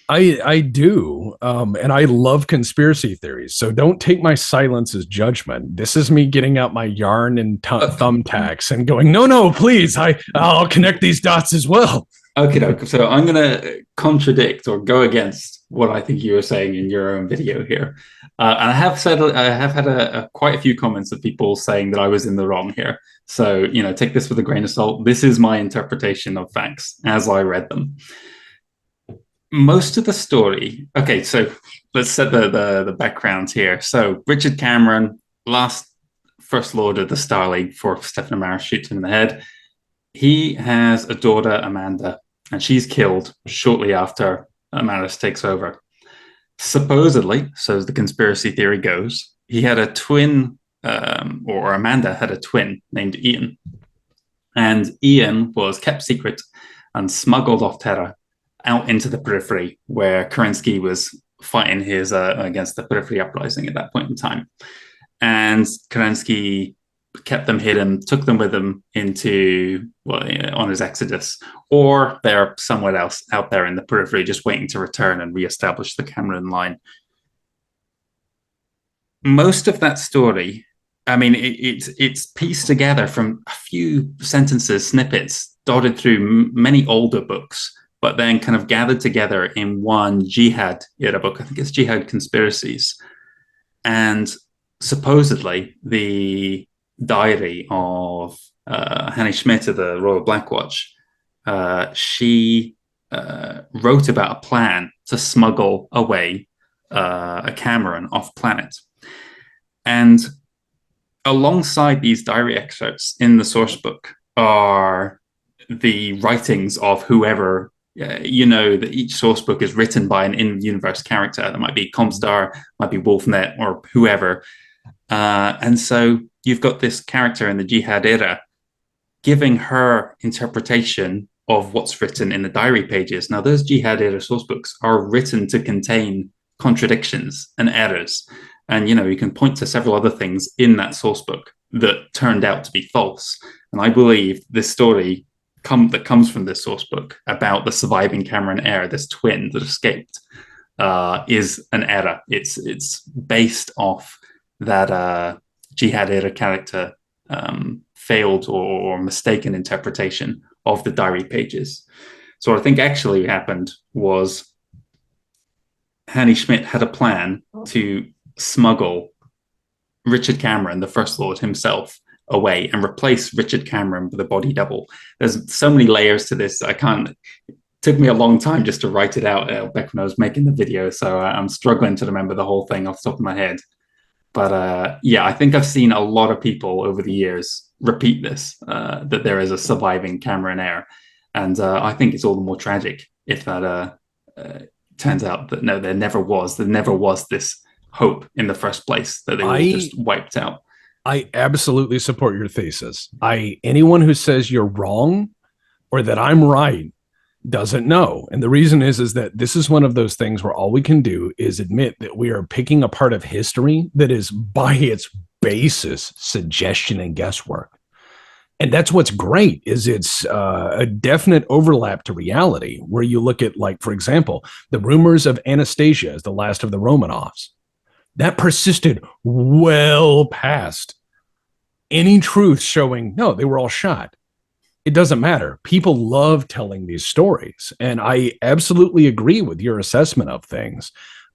I do. And I love conspiracy theories. So don't take my silence as judgment. This is me getting out my yarn and thumbtacks and going, no, please, I'll connect these dots as well. Okay. So I'm going to contradict or go against what I think you were saying in your own video here. And I have had quite a few comments of people saying that I was in the wrong here. So, take this with a grain of salt. This is my interpretation of facts as I read them. Most of the story. Okay, so let's set the background here. So Richard Cameron, First Lord of the Star League, before Stephen Amara shoots him in the head. He has a daughter, Amanda, and she's killed shortly after Amaris takes over. Supposedly, so as the conspiracy theory goes, he had a twin, or Amanda had a twin named Ian. And Ian was kept secret and smuggled off Terra out into the periphery where Kerensky was fighting his against the periphery uprising at that point in time. And Kerensky kept them hidden, took them with him on his exodus, or they're somewhere else out there in the periphery just waiting to return and reestablish the Cameron line. Most of that story, I mean, it's pieced together from a few sentences, snippets, dotted through many older books, but then kind of gathered together in one Jihad era book. I think it's Jihad Conspiracies. And supposedly the diary of Hanne Schmidt of the Royal Black Watch, she wrote about a plan to smuggle away a Cameron off planet. And alongside these diary excerpts in the source book are the writings of whoever, that each source book is written by an in-universe character. That might be Comstar, might be Wolfnet, or whoever. And so you've got this character in the Jihad era giving her interpretation of what's written in the diary pages. Now, those Jihad era source books are written to contain contradictions and errors. And, you can point to several other things in that source book that turned out to be false. And I believe this story that comes from this source book about the surviving Cameron heir, this twin that escaped, is an error. It's based off that Jihad era character failed or mistaken interpretation of the diary pages. So what I think actually happened was Hanny Schmidt had a plan to smuggle Richard Cameron, the First Lord himself, away and replace Richard Cameron with a body double. There's so many layers to this. It took me a long time just to write it out back when I was making the video. So I'm struggling to remember the whole thing off the top of my head. But yeah, I think I've seen a lot of people over the years repeat this, that there is a surviving Cameron heir. And I think it's all the more tragic if that turns out that no, there never was this hope in the first place, that they were just wiped out. I absolutely support your thesis. Anyone who says you're wrong or that I'm right doesn't know. And the reason is that this is one of those things where all we can do is admit that we are picking a part of history that is by its basis suggestion and guesswork. And that's what's great, is it's a definite overlap to reality, where you look at, like, for example, the rumors of Anastasia as the last of the Romanovs. That persisted well past any truth showing, no, they were all shot. It doesn't matter. People love telling these stories. And I absolutely agree with your assessment of things.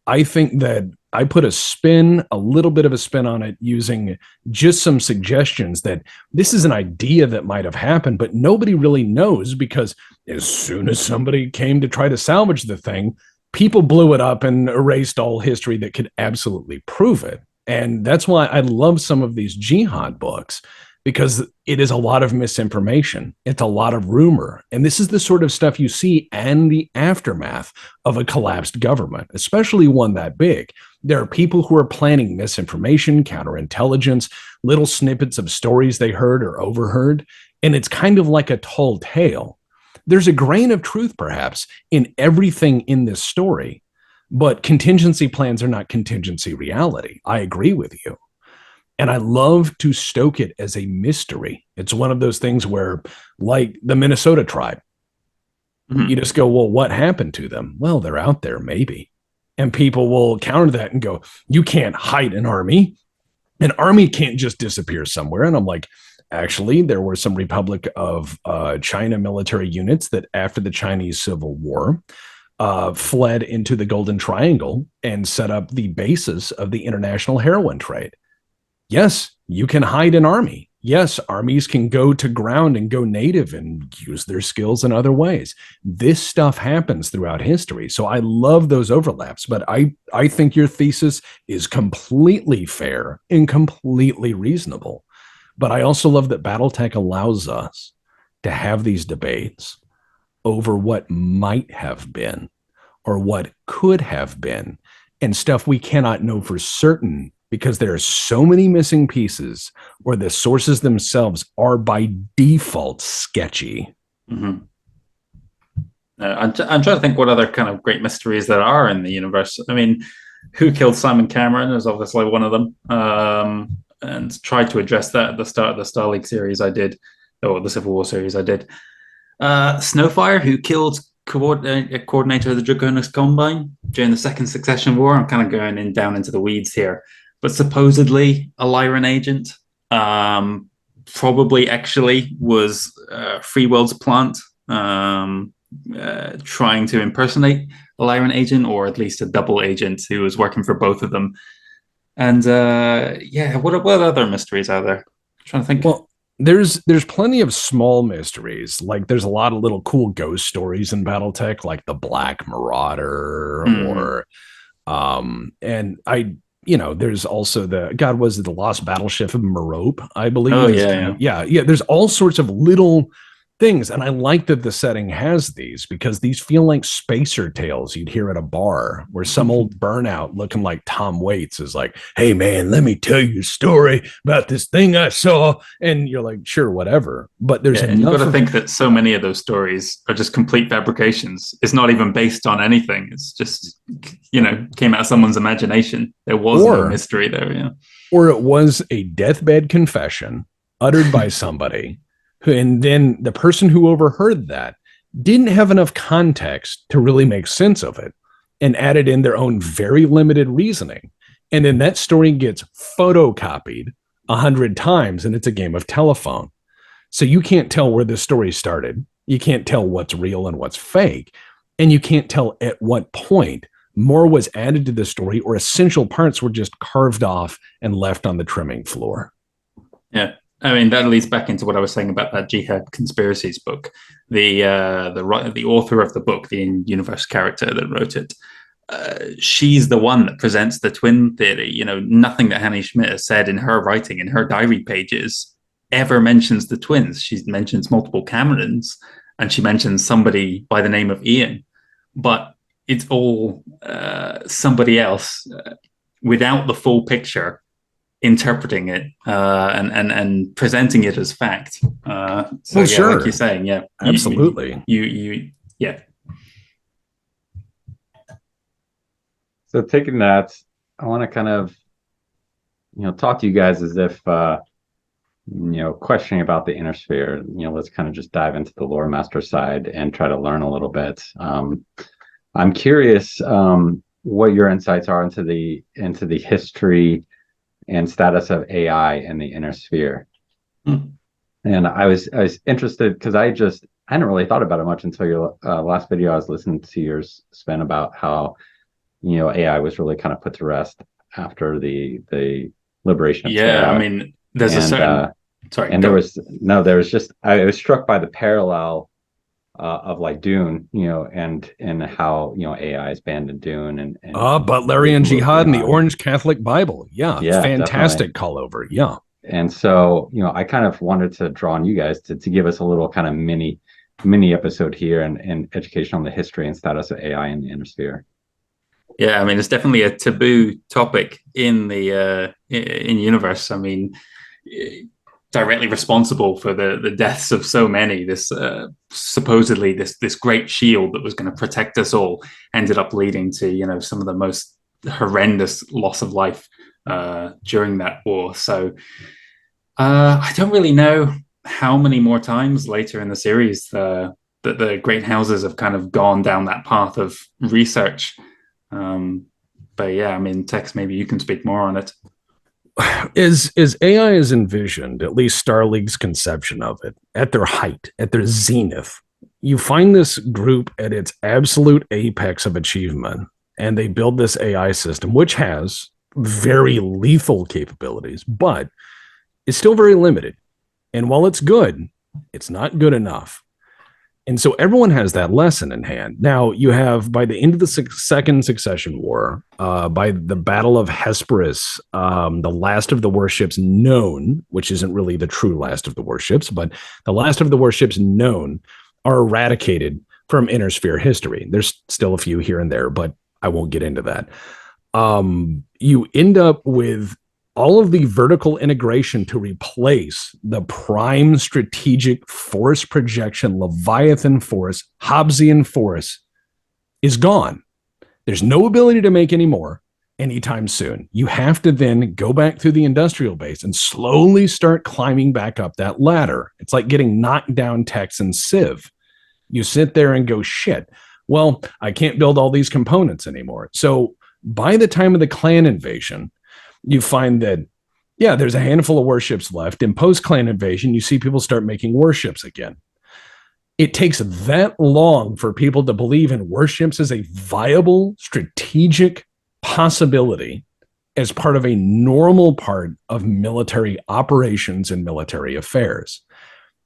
I think that I put a little bit of a spin on it, using just some suggestions that this is an idea that might have happened, but nobody really knows, because as soon as somebody came to try to salvage the thing, people blew it up and erased all history that could absolutely prove it. And that's why I love some of these jihad books, because it is a lot of misinformation. It's a lot of rumor. And this is the sort of stuff you see in the aftermath of a collapsed government, especially one that big. There are people who are planning misinformation, counterintelligence, little snippets of stories they heard or overheard. And it's kind of like a tall tale. There's a grain of truth, perhaps, in everything in this story, but contingency plans are not contingency reality. I agree with you. And I love to stoke it as a mystery. It's one of those things where, like the Minnesota tribe, you just go, well, what happened to them? Well, they're out there, maybe. And people will counter that and go, you can't hide an army. An army can't just disappear somewhere. And I'm like, actually, there were some Republic of China military units that, after the Chinese Civil War, fled into the Golden Triangle and set up the basis of the international heroin trade. Yes, you can hide an army. Yes, armies can go to ground and go native and use their skills in other ways. This stuff happens throughout history. So I love those overlaps, but I think your thesis is completely fair and completely reasonable. But I also love that BattleTech allows us to have these debates over what might have been or what could have been, and stuff we cannot know for certain, because there are so many missing pieces, or the sources themselves are by default sketchy. Mm-hmm. I'm trying to think what other kind of great mysteries there are in the universe. I mean, who killed Simon Cameron is obviously one of them, and tried to address that at the start of the Starleague series I did, or the Civil War series I did. Snowfire, who killed coordinator of the Draconis Combine during the Second Succession War. I'm kind of going down into the weeds here. But supposedly a Lyran agent, probably actually was Free World's plant, trying to impersonate a Lyran agent, or at least a double agent who was working for both of them. And yeah, what other mysteries are there? I'm trying to think. Well, there's plenty of small mysteries. Like, there's a lot of little cool ghost stories in BattleTech, like the Black Marauder, or and there's also the Lost Battleship of Merope, I believe. Oh, yeah. There's all sorts of little things. And I like that the setting has these, because these feel like spacer tales you'd hear at a bar, where some old burnout looking like Tom Waits is like, hey, man, let me tell you a story about this thing I saw. And you're like, sure, whatever. But there's and you've got to think that so many of those stories are just complete fabrications. It's not even based on anything. It's just, came out of someone's imagination. There was no mystery there. Yeah. Or it was a deathbed confession uttered by somebody, and then the person who overheard that didn't have enough context to really make sense of it, and added in their own very limited reasoning. And then that story gets photocopied 100 times, and it's a game of telephone. So you can't tell where this story started. You can't tell what's real and what's fake. And you can't tell at what point more was added to the story or essential parts were just carved off and left on the trimming floor. Yeah. I mean, that leads back into what I was saying about that Jihad Conspiracies book. The author of the book, the in-universe character that wrote it, she's the one that presents the twin theory. You know, nothing that Hanny Schmidt has said in her writing, in her diary pages, ever mentions the twins. She mentions multiple Camerons, and she mentions somebody by the name of Ian, but it's all somebody else without the full picture interpreting it and presenting it as fact. Sure, like you're saying, yeah, absolutely. Yeah. So taking that, I want to kind of, talk to you guys as if, questioning about the inner sphere. Let's kind of just dive into the lore master side and try to learn a little bit. I'm curious what your insights are into the history and status of AI in the inner sphere. And I was interested because I hadn't really thought about it much until your last video. I was listening to yours, Sven, about how AI was really kind of put to rest after the liberation of Terra. I mean, there's a certain sorry, and there was just I was struck by the parallel of like Dune, and how AI is banned in Dune and Butlerian Jihad and the Orange Catholic Bible. Yeah, fantastic definitely. Call over. Yeah. And so, I kind of wanted to draw on you guys to give us a little kind of mini episode here and education on the history and status of AI in the inner sphere. Yeah, I mean, it's definitely a taboo topic in the in universe. I mean, directly responsible for the deaths of so many. This supposedly this great shield that was going to protect us all ended up leading to some of the most horrendous loss of life during that war. So I don't really know how many more times later in the series that the great houses have kind of gone down that path of research. But yeah, I mean, Tex, maybe you can speak more on it. As AI is envisioned, at least Starleague's conception of it, at their height, at their zenith, you find this group at its absolute apex of achievement, and they build this AI system, which has very lethal capabilities, but it's still very limited. And while it's good, it's not good enough. And so everyone has that lesson in hand. Now, you have, by the end of the Second Succession War, by the Battle of Hesperus, the last of the warships known, which isn't really the true last of the warships, but the last of the warships known are eradicated from inner sphere history. There's still a few here and there, but I won't get into that. You end up with all of the vertical integration to replace the prime strategic force projection, Leviathan force, Hobbesian force is gone. There's no ability to make any more anytime soon. You have to then go back through the industrial base and slowly start climbing back up that ladder. It's like getting knocked down Tex and Civ. You sit there and go, shit, well, I can't build all these components anymore. So by the time of the clan invasion, you find that, yeah, there's a handful of warships left. In post-clan invasion, you see people start making warships again. It takes that long for people to believe in warships as a viable strategic possibility as part of a normal part of military operations and military affairs.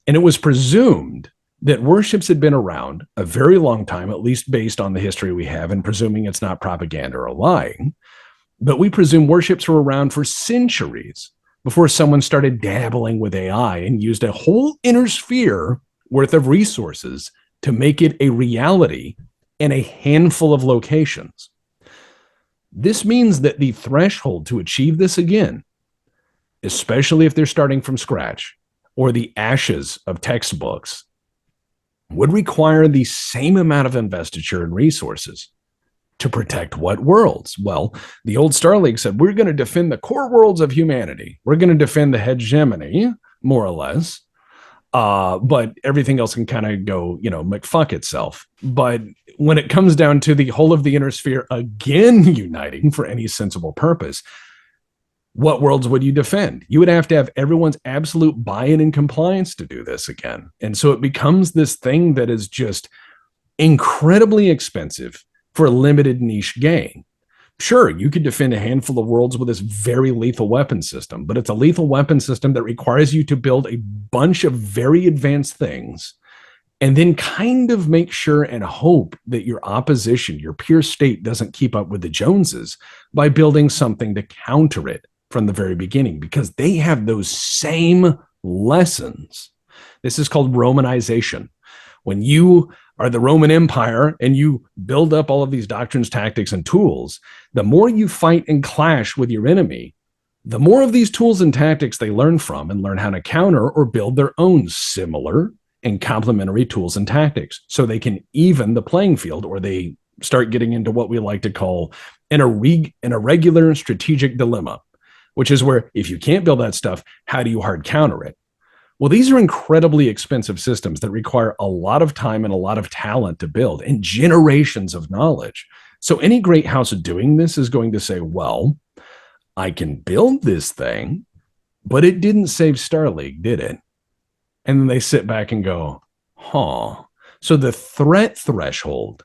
And it was presumed that warships had been around a very long time, at least based on the history we have, and presuming it's not propaganda or lying. But we presume warships were around for centuries before someone started dabbling with AI and used a whole inner sphere worth of resources to make it a reality in a handful of locations. This means that the threshold to achieve this again, especially if they're starting from scratch or the ashes of textbooks, would require the same amount of investiture and resources. To protect what worlds? Well, the old Star League said, we're going to defend the core worlds of humanity. We're going to defend the hegemony, more or less. But everything else can kind of go, McFuck itself. But when it comes down to the whole of the inner sphere again uniting for any sensible purpose, what worlds would you defend? You would have to have everyone's absolute buy-in and compliance to do this again. And so it becomes this thing that is just incredibly expensive for a limited niche gain. Sure, you could defend a handful of worlds with this very lethal weapon system, but it's a lethal weapon system that requires you to build a bunch of very advanced things and then kind of make sure and hope that your opposition, your peer state, doesn't keep up with the Joneses by building something to counter it from the very beginning, because they have those same lessons. This is called Romanization. When you are the Roman Empire and you build up all of these doctrines, tactics, and tools, the more you fight and clash with your enemy, the more of these tools and tactics they learn from and learn how to counter or build their own similar and complementary tools and tactics, so they can even the playing field, or they start getting into what we like to call an irregular strategic dilemma, which is where if you can't build that stuff, how do you hard counter it? Well, these are incredibly expensive systems that require a lot of time and a lot of talent to build and generations of knowledge. So any great house doing this is going to say, well, I can build this thing, but it didn't save Star League, did it? And then they sit back and go, huh. So the threat threshold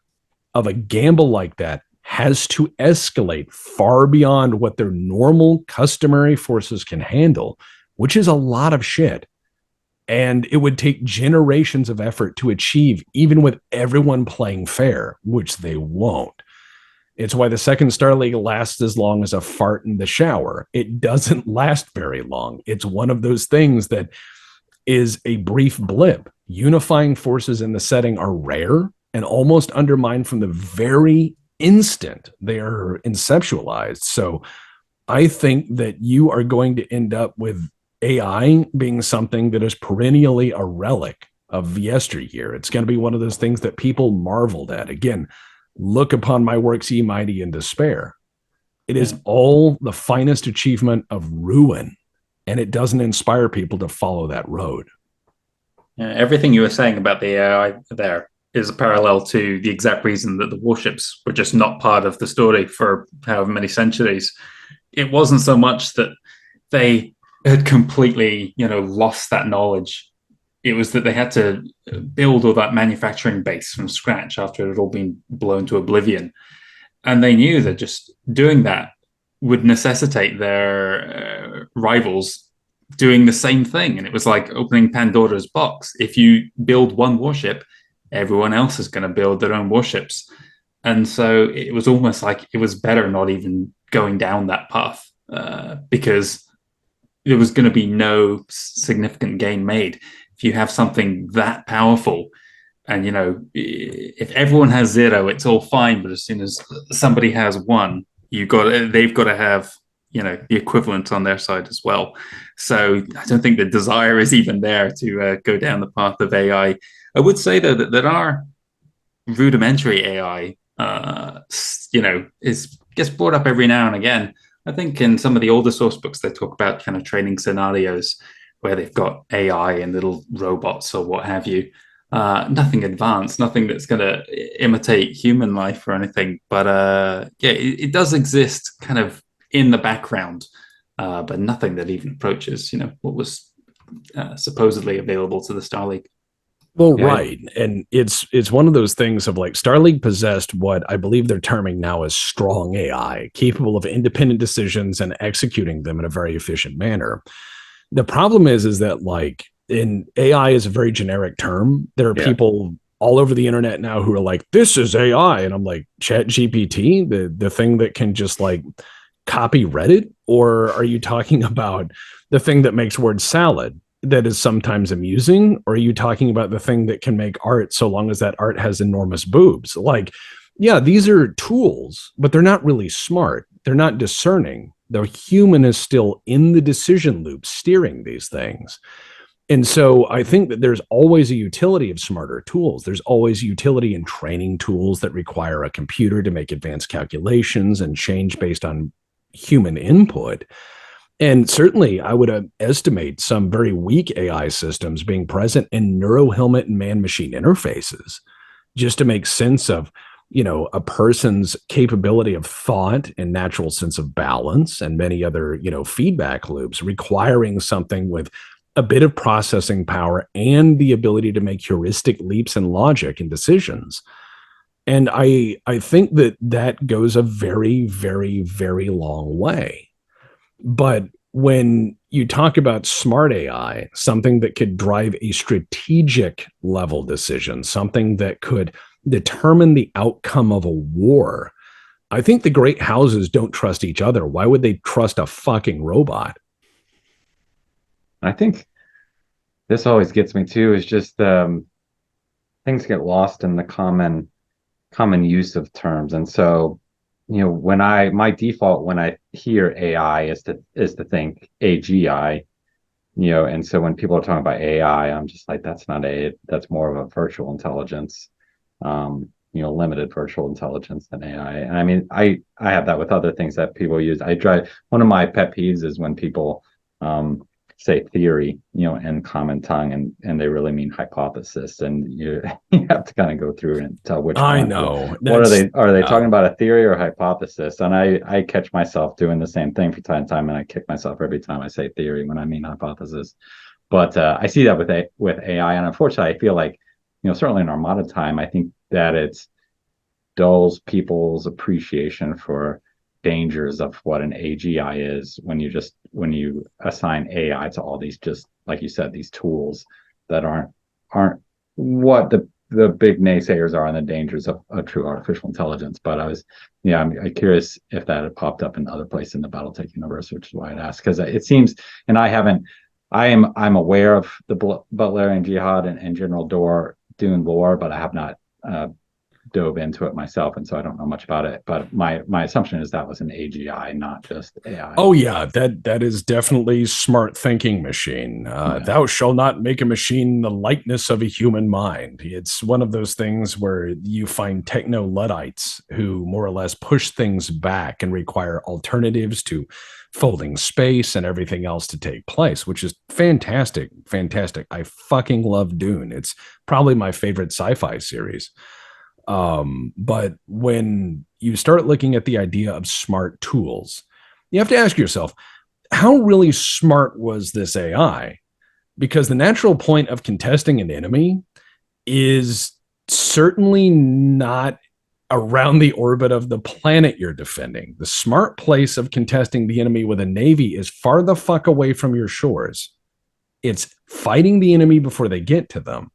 of a gamble like that has to escalate far beyond what their normal customary forces can handle, which is a lot of shit. And it would take generations of effort to achieve, even with everyone playing fair, which they won't. It's why the second Star League lasts as long as a fart in the shower. It doesn't last very long. It's one of those things that is a brief blip. Unifying forces in the setting are rare and almost undermined from the very instant they are inceptualized. So I think that you are going to end up with AI being something that is perennially a relic of yesteryear. It's going to be one of those things that people marveled at. Again, look upon my works, ye mighty, in despair. It is all the finest achievement of ruin, and it doesn't inspire people to follow that road. Yeah, everything you were saying about the AI there is a parallel to the exact reason that the warships were just not part of the story for however many centuries. It wasn't so much that they had completely, lost that knowledge. It was that they had to build all that manufacturing base from scratch after it had all been blown to oblivion. And they knew that just doing that would necessitate their rivals doing the same thing. And it was like opening Pandora's box. If you build one warship, everyone else is going to build their own warships. And so it was almost like it was better not even going down that path because there was going to be no significant gain made. If you have something that powerful and, if everyone has 0, it's all fine. But as soon as somebody has 1, they've got to have, the equivalent on their side as well. So I don't think the desire is even there to go down the path of AI. I would say, though, that there are rudimentary AI, gets brought up every now and again. I think in some of the older source books, they talk about kind of training scenarios where they've got AI and little robots or what have you. Nothing advanced, nothing that's going to imitate human life or anything. But it does exist kind of in the background, but nothing that even approaches, what was supposedly available to the Star League. Well, yeah. Right. And it's one of those things of like Star League possessed what I believe they're terming now as strong AI, capable of independent decisions and executing them in a very efficient manner. The problem is that like in AI is a very generic term. There are people all over the internet now who are like, this is AI. And I'm like, ChatGPT, the thing that can just like copy Reddit? Or are you talking about the thing that makes word salad that is sometimes amusing? Or are you talking about the thing that can make art so long as that art has enormous boobs? Like, yeah, these are tools, but they're not really smart. They're not discerning. The human is still in the decision loop steering these things. And so I think that there's always a utility of smarter tools. There's always utility in training tools that require a computer to make advanced calculations and change based on human input. And certainly I would estimate some very weak AI systems being present in neurohelmet and man-machine interfaces just to make sense of a person's capability of thought and natural sense of balance and many other, feedback loops, requiring something with a bit of processing power and the ability to make heuristic leaps in logic and decisions. And I think that goes a very, very, very long way. But when you talk about smart AI, something that could drive a strategic level decision, something that could determine the outcome of a war, I think the great houses don't trust each other. Why would they trust a fucking robot? I think this always gets me too, is just things get lost in the common use of terms. And so, when my default when I hear AI is to think AGI, and so when people are talking about AI, I'm just like, that's more of a virtual intelligence, limited virtual intelligence than AI. And I mean, I have that with other things that people use. One of my pet peeves is when people say theory, in common tongue, and they really mean hypothesis, and you have to kind of go through and tell which I one. know. What are they talking about, a theory or hypothesis? And I catch myself doing the same thing from time to time, and I kick myself every time I say theory when I mean hypothesis. But I see that with AI, and unfortunately, I feel like, certainly in our modern time, I think that it dulls people's appreciation for dangers of what an AGI is when you assign AI to all these, just like you said, these tools that aren't what the big naysayers are, and the dangers of a true artificial intelligence. But I'm curious if that had popped up in other places in the BattleTech universe, which is why I'd ask, because it seems, and I'm aware of the Butlerian Jihad and General Dune lore, but I have not dove into it myself, and so I don't know much about it. But my assumption is that was an AGI, not just AI. Oh yeah, that is definitely smart thinking machine. Thou shalt not make a machine the likeness of a human mind. It's one of those things where you find techno Luddites who more or less push things back and require alternatives to folding space and everything else to take place, which is fantastic. I fucking love Dune. It's probably my favorite sci-fi series. But when you start looking at the idea of smart tools, you have to ask yourself, how really smart was this AI? Because the natural point of contesting an enemy is certainly not around the orbit of the planet you're defending. The smart place of contesting the enemy with a navy is far the fuck away from your shores. It's fighting the enemy before they get to them.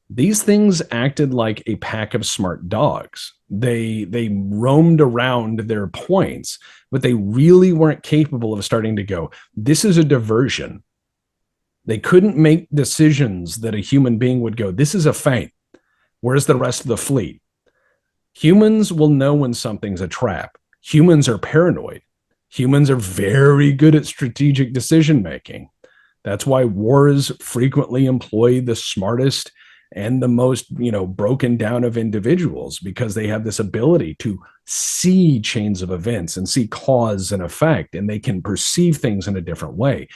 These things acted like a pack of smart dogs. They roamed around their points, but they really weren't capable of starting to go, this is a diversion. They couldn't make decisions that a human being would go, this is a feint. Where's the rest of the fleet? Humans will know when something's a trap. Humans are paranoid. Humans are very good at strategic decision making. That's why wars frequently employ the smartest and the most, broken down of individuals, because they have this ability to see chains of events and see cause and effect, and they can perceive things in a different way.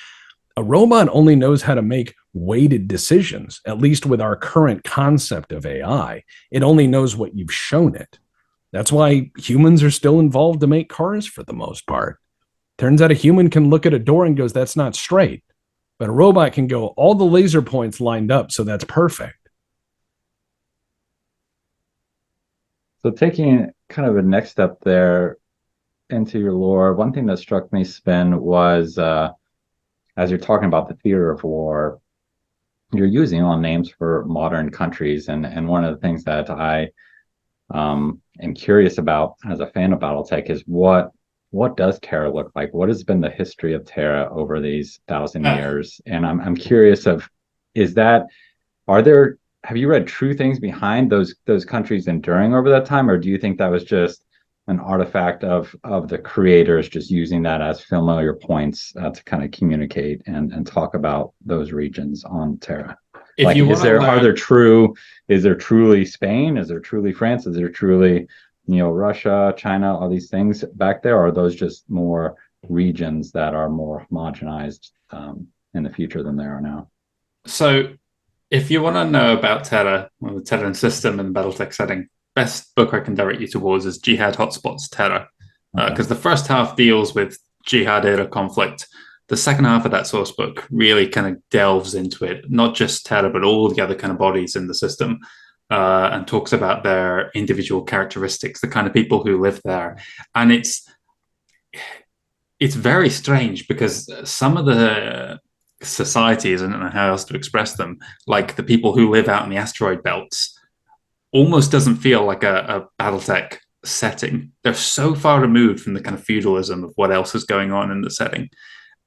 A robot only knows how to make weighted decisions, at least with our current concept of AI. It only knows what you've shown it. That's why humans are still involved to make cars for the most part. Turns out a human can look at a door and goes, that's not straight. But a robot can go, all the laser points lined up, so that's perfect. So taking kind of a next step there into your lore, one thing that struck me, Sven, was as you're talking about the theater of war, you're using all names for modern countries. And one of the things that I am curious about as a fan of BattleTech is what does Terra look like? What has been the history of Terra over these 1,000 years? And I'm curious have you read true things behind those countries enduring over that time, or do you think that was just an artifact of the creators just using that as familiar points to kind of communicate and talk about those regions on Terra? Is there truly Spain? Is there truly France? Is there truly Russia, China, all these things back there? Or are those just more regions that are more homogenized in the future than they are now? So if you want to know about Terra, or the Terran system in the BattleTech setting, best book I can direct you towards is Jihad Hotspots Terror, because the first half deals with Jihad era conflict. The second half of that source book really kind of delves into it, not just Terror, but all the other kind of bodies in the system, and talks about their individual characteristics, the kind of people who live there. And it's very strange because some of the societies, I don't know how else to express them, like the people who live out in the asteroid belts, almost doesn't feel like a BattleTech setting. They're so far removed from the kind of feudalism of what else is going on in the setting.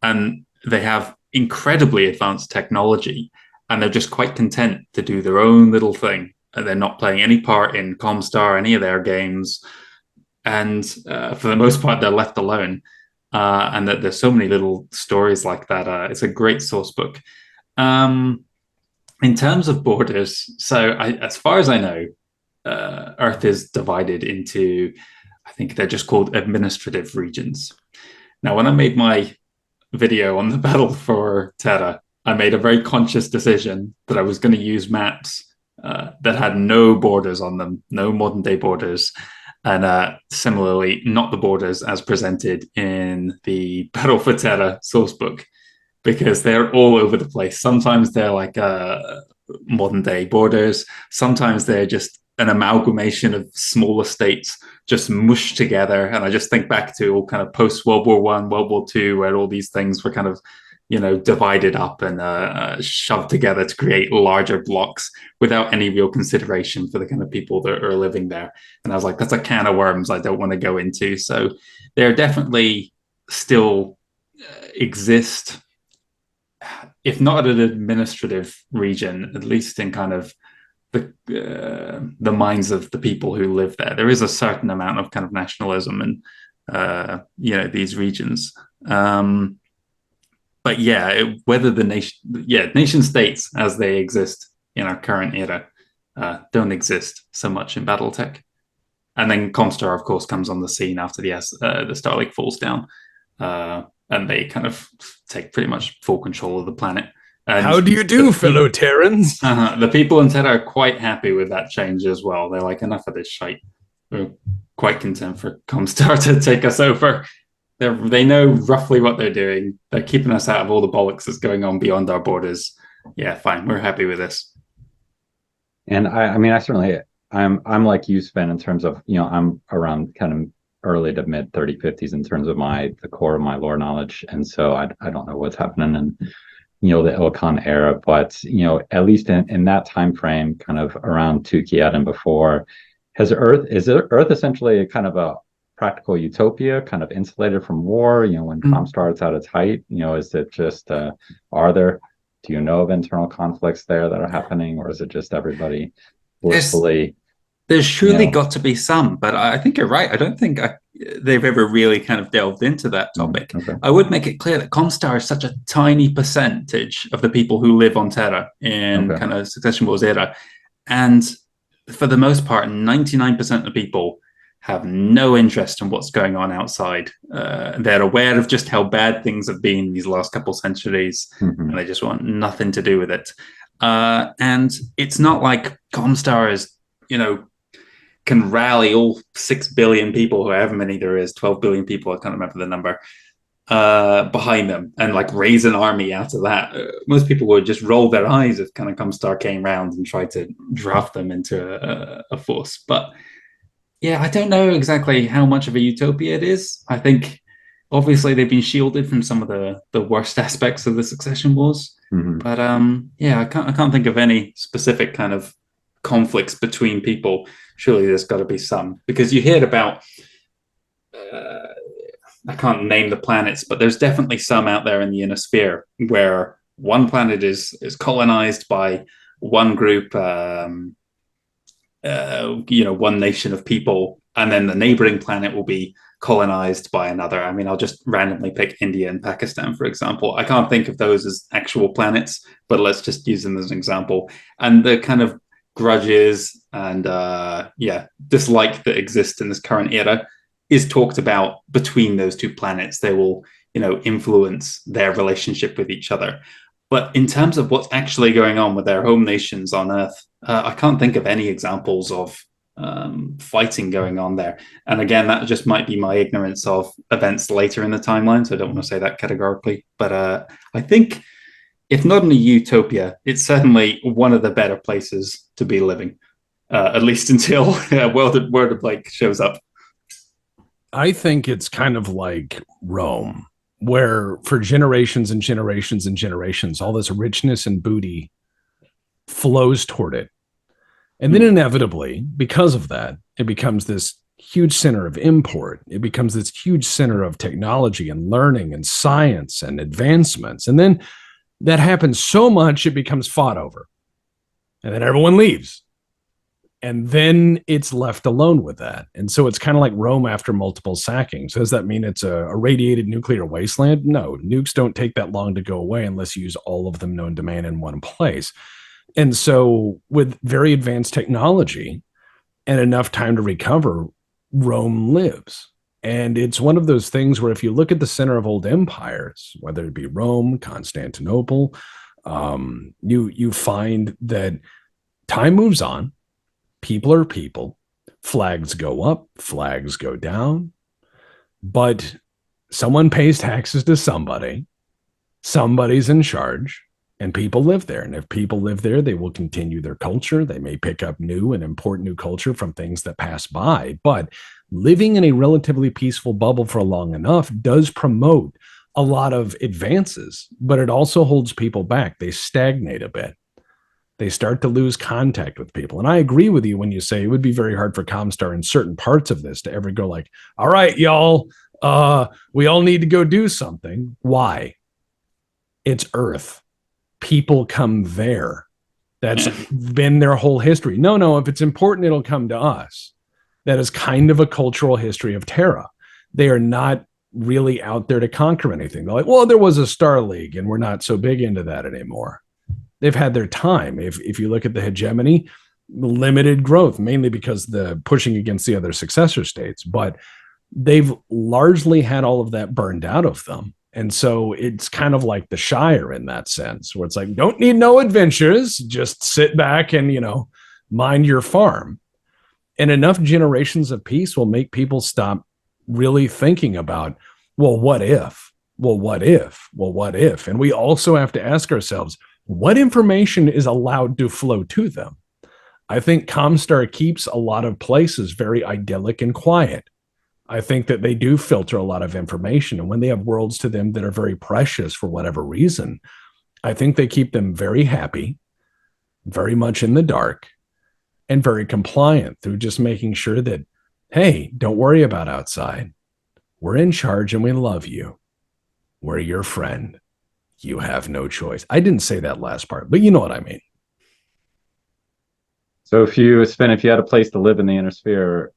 And they have incredibly advanced technology, and they're just quite content to do their own little thing. And they're not playing any part in Comstar, any of their games. And for the most part, they're left alone. And that there's so many little stories like that. It's a great source book. In terms of borders, so as far as I know, Earth is divided into, I think they're just called administrative regions. Now, when I made my video on the battle for Terra, I made a very conscious decision that I was going to use maps that had no borders on them, no modern day borders. And similarly, not the borders as presented in the Battle for Terra sourcebook, because they're all over the place. Sometimes they're like modern day borders. Sometimes they're just an amalgamation of smaller states just mushed together. And I just think back to all kind of post World War I, World War II, where all these things were kind of, divided up and shoved together to create larger blocks without any real consideration for the kind of people that are living there. And I was like, that's a can of worms I don't want to go into. So there definitely still exist, if not an administrative region, at least in kind of the minds of the people who live there. There is a certain amount of kind of nationalism in these regions. But yeah, whether the nation states as they exist in our current era don't exist so much in BattleTech. And then Comstar, of course, comes on the scene after the Starlink falls down, and they kind of take pretty much full control of the planet. And how do you do, fellow Terrans? The people in Terra are quite happy with that change as well. They're like, enough of this shite. We're quite content for Comstar to take us over. They know roughly what they're doing. They're keeping us out of all the bollocks that's going on beyond our borders. Yeah, fine. We're happy with this. And I certainly, I'm like you, Sven, in terms of, I'm around kind of early to mid 30-50s in terms of the core of my lore knowledge. And so I don't know what's happening in, the Illican era, but, at least in that time frame, kind of around Tukiat and before, is Earth essentially kind of a practical utopia, kind of insulated from war, when Comstar is at its height? Is it just, do you know of internal conflicts there that are happening, or is it just everybody blissfully? There's surely got to be some, but I think you're right. I don't think they've ever really kind of delved into that topic. Okay. I would make it clear that Comstar is such a tiny percentage of the people who live on Terra in kind of Succession Wars era. And for the most part, 99% of the people have no interest in what's going on outside. They're aware of just how bad things have been these last couple centuries, and they just want nothing to do with it. And it's not like Comstar is, can rally all 6 billion people, however many there is, 12 billion people, I can't remember the number, behind them and like raise an army out of that. Most people would just roll their eyes if kind of Comstar came round and tried to draft them into a force. But yeah, I don't know exactly how much of a utopia it is. I think obviously they've been shielded from some of the worst aspects of the Succession Wars. But I can't think of any specific kind of conflicts between people. Surely there's got to be some, because you hear about I can't name the planets, but there's definitely some out there in the inner sphere where one planet is colonized by one group, one nation of people, and then the neighboring planet will be colonized by another. I mean, I'll just randomly pick India and Pakistan, for example. I can't think of those as actual planets, but let's just use them as an example. And the kind of grudges and dislike that exist in this current era is talked about between those two planets. They will, influence their relationship with each other. But in terms of what's actually going on with their home nations on Earth, I can't think of any examples of fighting going on there. And again, that just might be my ignorance of events later in the timeline, so I don't want to say that categorically. But I think, if not in a utopia, it's certainly one of the better places to be living, at least until World of Blake shows up. I think it's kind of like Rome, where for generations and generations and generations, all this richness and booty flows toward it. And then inevitably, because of that, it becomes this huge center of import. It becomes this huge center of technology and learning and science and advancements. And then that happens so much, it becomes fought over. And then everyone leaves. And then it's left alone with that. And so it's kind of like Rome after multiple sackings. Does that mean it's a radiated nuclear wasteland? No, nukes don't take that long to go away unless you use all of them known to man in one place. And so with very advanced technology and enough time to recover, Rome lives. And it's one of those things where if you look at the center of old empires, whether it be Rome, Constantinople, you find that time moves on. People are people. Flags go up, flags go down. But someone pays taxes to somebody. Somebody's in charge. And people live there. And if people live there, they will continue their culture. They may pick up new and important new culture from things that pass by. But living in a relatively peaceful bubble for long enough does promote a lot of advances, but it also holds people back. They stagnate a bit. They start to lose contact with people. And I agree with you when you say it would be very hard for Comstar in certain parts of this to ever go like, all right, y'all, we all need to go do something. Why? It's Earth. People come there. That's been their whole history. No, if it's important, it'll come to us. That is kind of a cultural history of Terra. They are not really out there to conquer anything. They're like, well, there was a Star League and we're not so big into that anymore. They've had their time. If you look at the hegemony, limited growth, mainly because the pushing against the other successor states, but they've largely had all of that burned out of them. And so it's kind of like the Shire in that sense, where it's like, don't need no adventures, just sit back and, mind your farm. And enough generations of peace will make people stop really thinking about, well, what if? Well, what if? Well, what if? And we also have to ask ourselves, what information is allowed to flow to them? I think Comstar keeps a lot of places very idyllic and quiet. I think that they do filter a lot of information. And when they have worlds to them that are very precious for whatever reason, I think they keep them very happy, very much in the dark, and very compliant through just making sure that, hey, don't worry about outside. We're in charge and we love you. We're your friend. You have no choice. I didn't say that last part, but you know what I mean. So if you had a place to live in the inner sphere,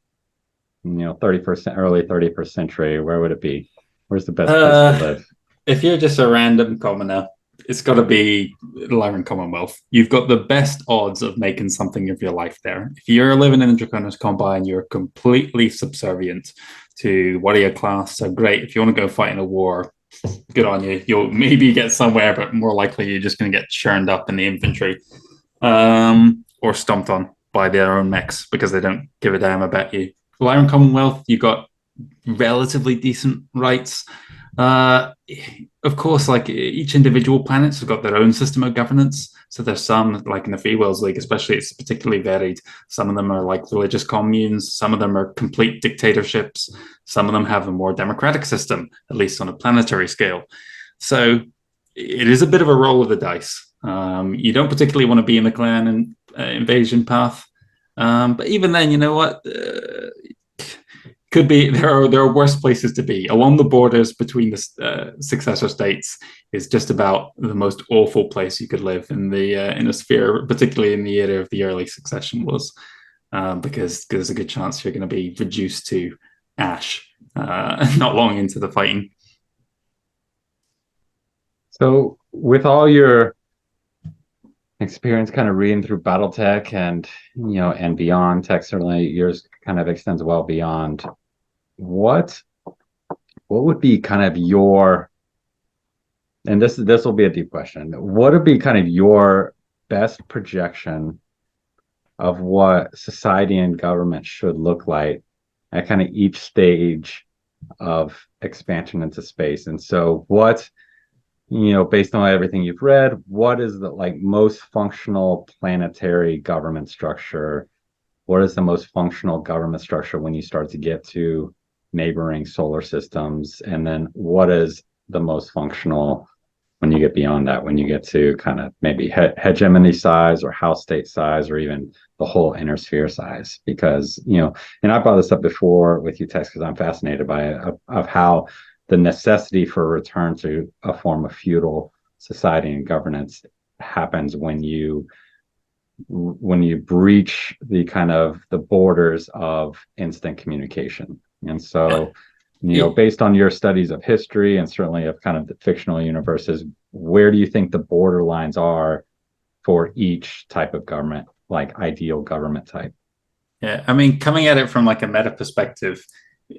31st, early 31st century, where would it be? Where's the best place to live? If you're just a random commoner, it's got to be Lyran Commonwealth. You've got the best odds of making something of your life there. If you're living in the Draconis Combine, you're completely subservient to warrior class. So great. If you want to go fight in a war, good on you. You'll maybe get somewhere, but more likely you're just going to get churned up in the infantry or stomped on by their own mechs because they don't give a damn about you. Lyran Commonwealth, you got relatively decent rights. Of course, like each individual planet's got their own system of governance. So there's some, like in the Free Wills League, especially, it's particularly varied. Some of them are like religious communes. Some of them are complete dictatorships. Some of them have a more democratic system, at least on a planetary scale. So it is a bit of a roll of the dice. You don't particularly want to be in the clan and invasion path. But even then, you know what? Could be there are worse places to be. Along the borders between the successor states is just about the most awful place you could live in a sphere, particularly in the era of the early succession was, because there's a good chance you're going to be reduced to ash not long into the fighting. So with all your experience kind of reading through BattleTech and and beyond tech, certainly yours kind of extends well beyond. What would be kind of your, and this will be a deep question, what would be kind of your best projection of what society and government should look like at kind of each stage of expansion into space. And so what, based on everything you've read, what is the most functional planetary government structure? What is the most functional government structure when you start to get to neighboring solar systems? And then what is the most functional when you get beyond that, when you get to kind of maybe hegemony size or house state size or even the whole inner sphere size? Because, and I brought this up before with you, Tex, because I'm fascinated by it, of how the necessity for a return to a form of feudal society and governance happens when you breach the kind of the borders of instant communication. And so, based on your studies of history and certainly of kind of the fictional universes, where do you think the borderlines are for each type of government, like ideal government type? Yeah, I mean, coming at it from like a meta perspective,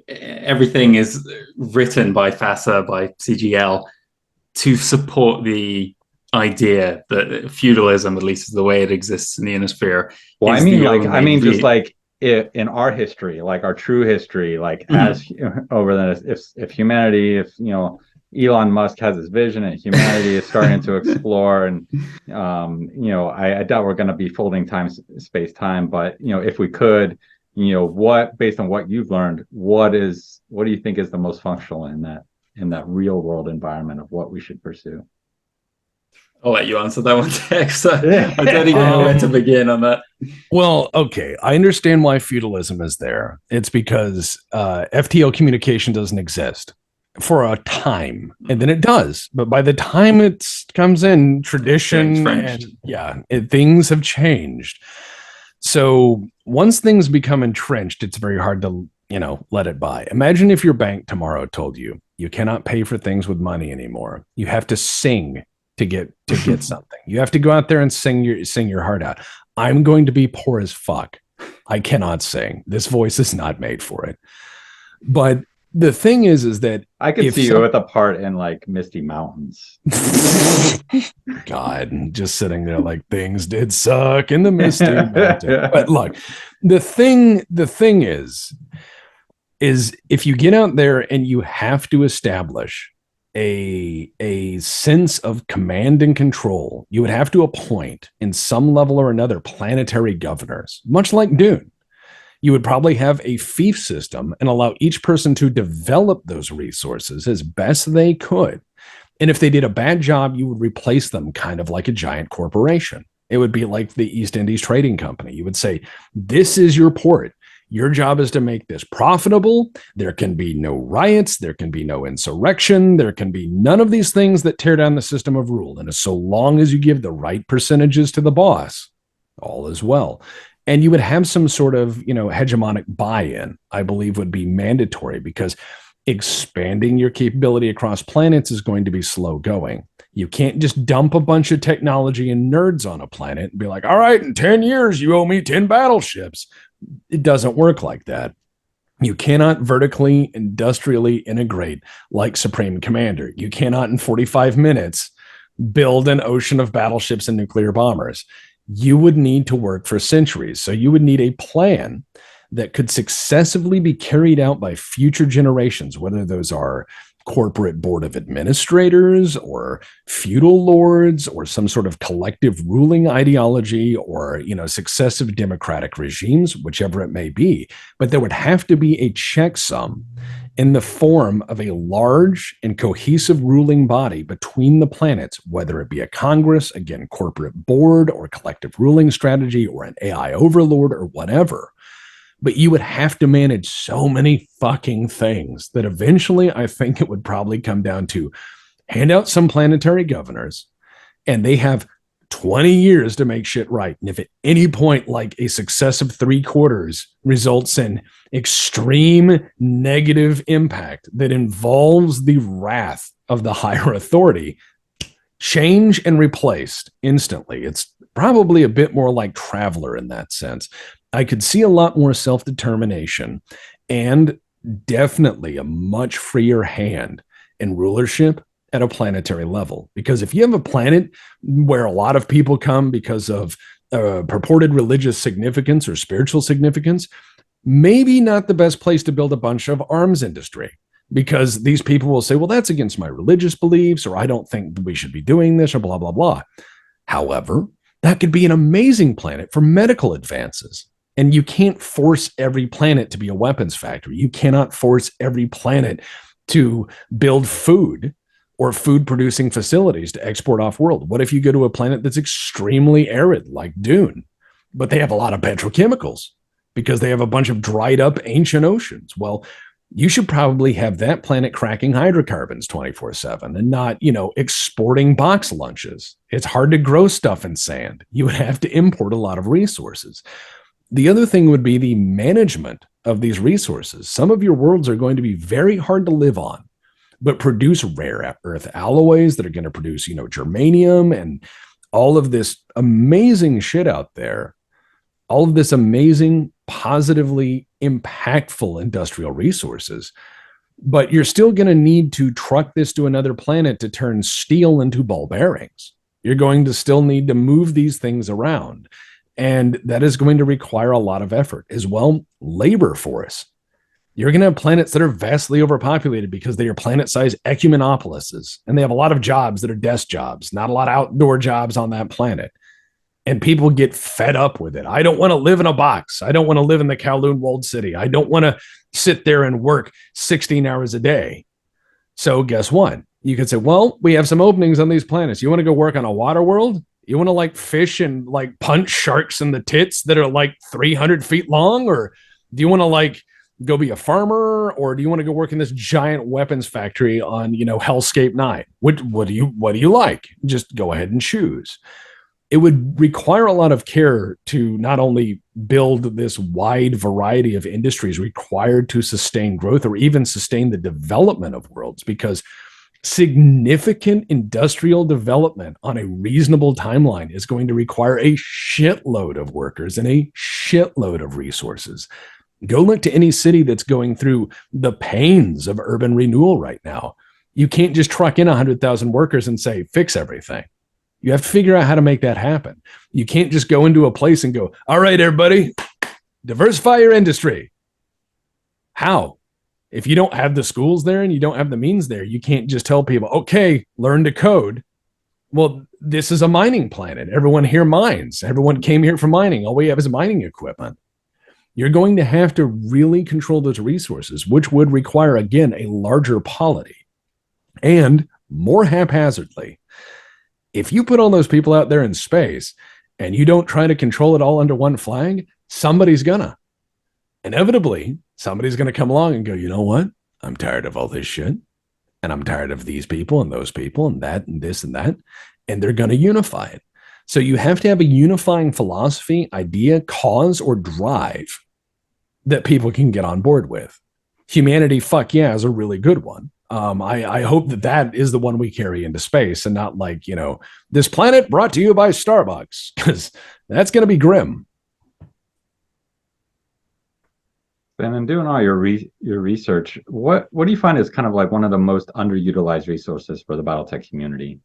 everything is written by FASA, by CGL, to support the idea that feudalism, at least is the way it exists in the inner sphere. Well, just like in our history, like our true history, like as over the if humanity, Elon Musk has his vision and humanity is starting to explore, and I doubt we're going to be folding space time, but if we could, what, based on what you've learned, what do you think is the most functional in that real world environment of what we should pursue? I'll let you answer that one, Tex. I don't even know where to begin on that. Well, okay. I understand why feudalism is there. It's because FTL communication doesn't exist for a time, and then it does. But by the time it comes in, tradition and things have changed. So once things become entrenched, it's very hard to let it by. Imagine if your bank tomorrow told you cannot pay for things with money anymore. You have to sing to get something. You have to go out there and sing your heart out. I'm going to be poor as fuck. I cannot sing. This voice is not made for it. But the thing is that I could see you with a part in like Misty Mountains. God, just sitting there like things did suck in the Misty Mountain. But look, the thing is if you get out there and you have to establish a sense of command and control, you would have to appoint in some level or another planetary governors, much like Dune. You would probably have a fief system and allow each person to develop those resources as best they could. And if they did a bad job, you would replace them kind of like a giant corporation. It would be like the East Indies Trading Company. You would say, this is your port. Your job is to make this profitable. There can be no riots. There can be no insurrection. There can be none of these things that tear down the system of rule. And so long as you give the right percentages to the boss, all is well. And you would have some sort of, hegemonic buy-in, I believe would be mandatory, because expanding your capability across planets is going to be slow going. You can't just dump a bunch of technology and nerds on a planet and be like, all right, in 10 years, you owe me 10 battleships. It doesn't work like that. You cannot vertically, industrially integrate like Supreme Commander. You cannot in 45 minutes build an ocean of battleships and nuclear bombers. You would need to work for centuries. So you would need a plan that could successively be carried out by future generations, whether those are corporate board of administrators or feudal lords or some sort of collective ruling ideology or, successive democratic regimes, whichever it may be. But there would have to be a checksum in the form of a large and cohesive ruling body between the planets, whether it be a Congress, again, corporate board or collective ruling strategy or an AI overlord or whatever. But you would have to manage so many fucking things that eventually I think it would probably come down to hand out some planetary governors, and they have 20 years to make shit right. And if at any point, like a successive 3/4 results in extreme negative impact that involves the wrath of the higher authority, change and replaced instantly. It's probably a bit more like Traveler in that sense. I could see a lot more self-determination and definitely a much freer hand in rulership at a planetary level. Because if you have a planet where a lot of people come because of purported religious significance or spiritual significance, maybe not the best place to build a bunch of arms industry, because these people will say, well, that's against my religious beliefs, or I don't think we should be doing this, or blah, blah, blah. However, that could be an amazing planet for medical advances. And you can't force every planet to be a weapons factory. You cannot force every planet to build food or food producing facilities to export off world. What if you go to a planet that's extremely arid, like Dune, but they have a lot of petrochemicals because they have a bunch of dried up ancient oceans? Well, you should probably have that planet cracking hydrocarbons 24/7 and not, exporting box lunches. It's hard to grow stuff in sand. You would have to import a lot of resources. The other thing would be the management of these resources. Some of your worlds are going to be very hard to live on, but produce rare earth alloys that are going to produce, germanium and all of this amazing shit out there. All of this amazing, positively impactful industrial resources. But you're still going to need to truck this to another planet to turn steel into ball bearings. You're going to still need to move these things around. And that is going to require a lot of effort. As well, labor force. You're going to have planets that are vastly overpopulated because they are planet-sized ecumenopolises. And they have a lot of jobs that are desk jobs, not a lot of outdoor jobs on that planet. And people get fed up with it. I don't want to live in a box. I don't want to live in the Kowloon walled city. I don't want to sit there and work 16 hours a day. So guess what? You could say, well, we have some openings on these planets. You want to go work on a water world? You want to fish and punch sharks in the tits that are 300 feet long? Or do you want to go be a farmer? Or do you want to go work in this giant weapons factory on, Hellscape 9? What do you like? Just go ahead and choose. It would require a lot of care to not only build this wide variety of industries required to sustain growth or even sustain the development of worlds, because significant industrial development on a reasonable timeline is going to require a shitload of workers and a shitload of resources. Go look to any city that's going through the pains of urban renewal right now. You can't just truck in 100,000 workers and say, fix everything. You have to figure out how to make that happen. You can't just go into a place and go, all right, everybody, diversify your industry. How? If you don't have the schools there and you don't have the means there, you can't just tell people, okay, learn to code. Well, this is a mining planet. Everyone here mines. Everyone came here for mining. All we have is mining equipment. You're going to have to really control those resources, which would require, again, a larger polity and more haphazardly. If you put all those people out there in space and you don't try to control it all under one flag, somebody's gonna. Inevitably, somebody's gonna come along and go, you know what? I'm tired of all this shit. And I'm tired of these people and those people and that and this and that. And they're gonna unify it. So you have to have a unifying philosophy, idea, cause, or drive that people can get on board with. Humanity, fuck yeah, is a really good one. I hope that is the one we carry into space and not this planet brought to you by Starbucks, because that's going to be grim. And in doing all your research, what do you find is kind of one of the most underutilized resources for the BattleTech community?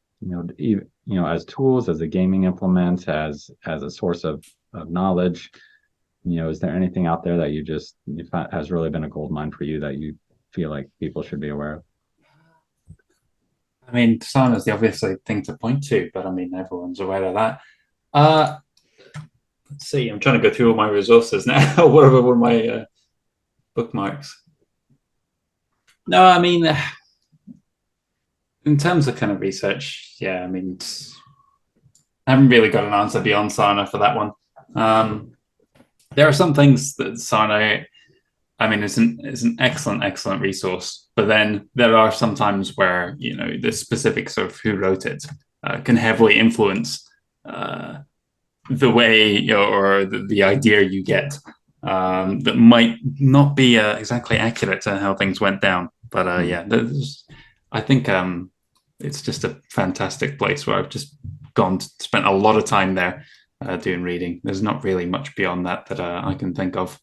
As tools, as a gaming implement, as a source of knowledge. Is there anything out there that you find has really been a gold mine for you that you feel like people should be aware of? I mean, Sana is the obvious thing to point to, but I mean, everyone's aware of that. Let's see, I'm trying to go through all my resources now. What are my bookmarks? No, I mean, in terms of kind of research, yeah, I mean, I haven't really got an answer beyond Sana for that one. There are some things that Sana, I mean, it's an excellent resource, but then there are some times where, the specifics of who wrote it can heavily influence the way or the idea you get that might not be exactly accurate to how things went down. But I think it's just a fantastic place where I've just spent a lot of time there doing reading. There's not really much beyond that I can think of.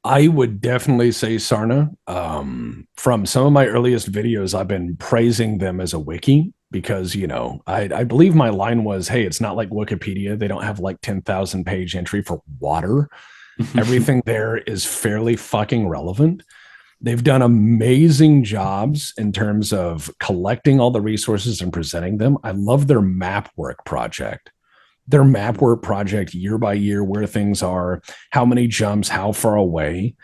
I would definitely say Sarna. From some of my earliest videos, I've been praising them as a wiki. because, I believe my line was, hey, it's not like Wikipedia. They don't have like 10,000 page entry for water. Everything there is fairly fucking relevant. They've done amazing jobs in terms of collecting all the resources and presenting them. I love their map work project. Their map work project year by year, where things are, how many jumps, how far away.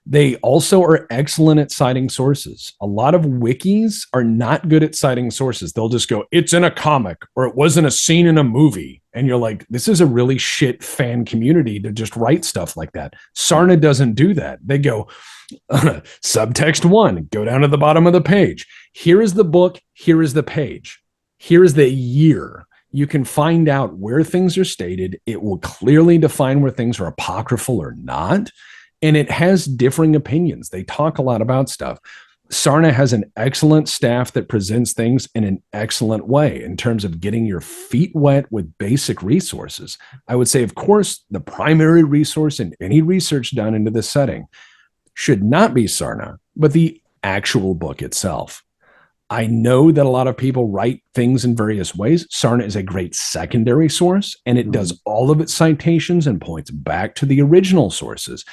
They also are excellent at citing sources. A lot of wikis are not good at citing sources. They'll just go, it's in a comic, or it wasn't a scene in a movie. And you're like, this is a really shit fan community to just write stuff like that. Sarna doesn't do that. They go, subtext 1, go down to the bottom of the page. Here is the book. Here is the page. Here is the year. You can find out where things are stated. It will clearly define where things are apocryphal or not. And it has differing opinions. They talk a lot about stuff. Sarna has an excellent staff that presents things in an excellent way in terms of getting your feet wet with basic resources. I would say, of course, the primary resource in any research done into this setting should not be Sarna, but the actual book itself. I know that a lot of people write things in various ways. Sarna is a great secondary source, and it does all of its citations and points back to the original sources.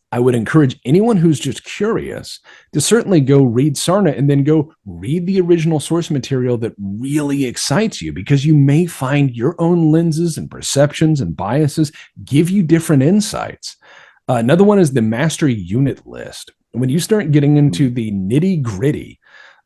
I would encourage anyone who's just curious to certainly go read Sarna and then go read the original source material that really excites you, because you may find your own lenses and perceptions and biases give you different insights. Another one is the master unit list. When you start getting into the nitty gritty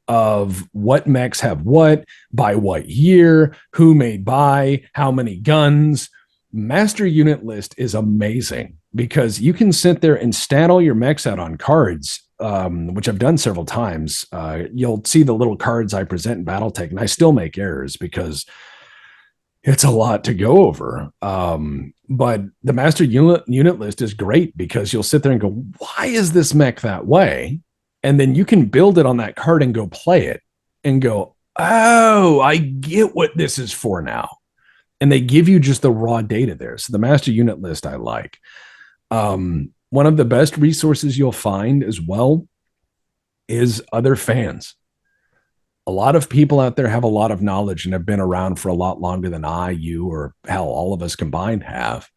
of what mechs have what, by what year, who made by, how many guns, master unit list is amazing, because you can sit there and stat all your mechs out on cards, which I've done several times. You'll see the little cards I present in BattleTech, and I still make errors because it's a lot to go over. But the master unit list is great, because you'll sit there and go, why is this mech that way? And then you can build it on that card and go play it and go, oh, I get what this is for now. And they give you just the raw data there. So the master unit list I like. One of the best resources you'll find as well is other fans. A lot of people out there have a lot of knowledge and have been around for a lot longer than I, you, or hell, all of us combined have.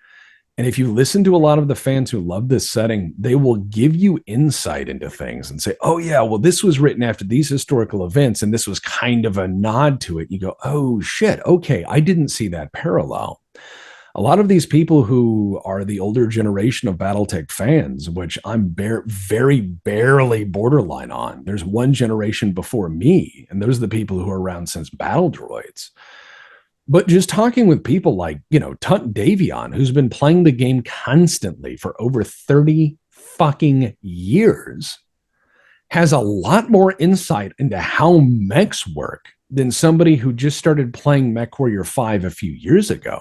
And if you listen to a lot of the fans who love this setting, they will give you insight into things and say, oh yeah, well, this was written after these historical events, and this was kind of a nod to it. You go, oh shit, okay, I didn't see that parallel. A lot of these people who are the older generation of BattleTech fans, which I'm very barely borderline on. There's one generation before me, and those are the people who are around since Battle Droids. But just talking with people like, Tunt Davion, who's been playing the game constantly for over 30 fucking years, has a lot more insight into how mechs work than somebody who just started playing MechWarrior 5 a few years ago.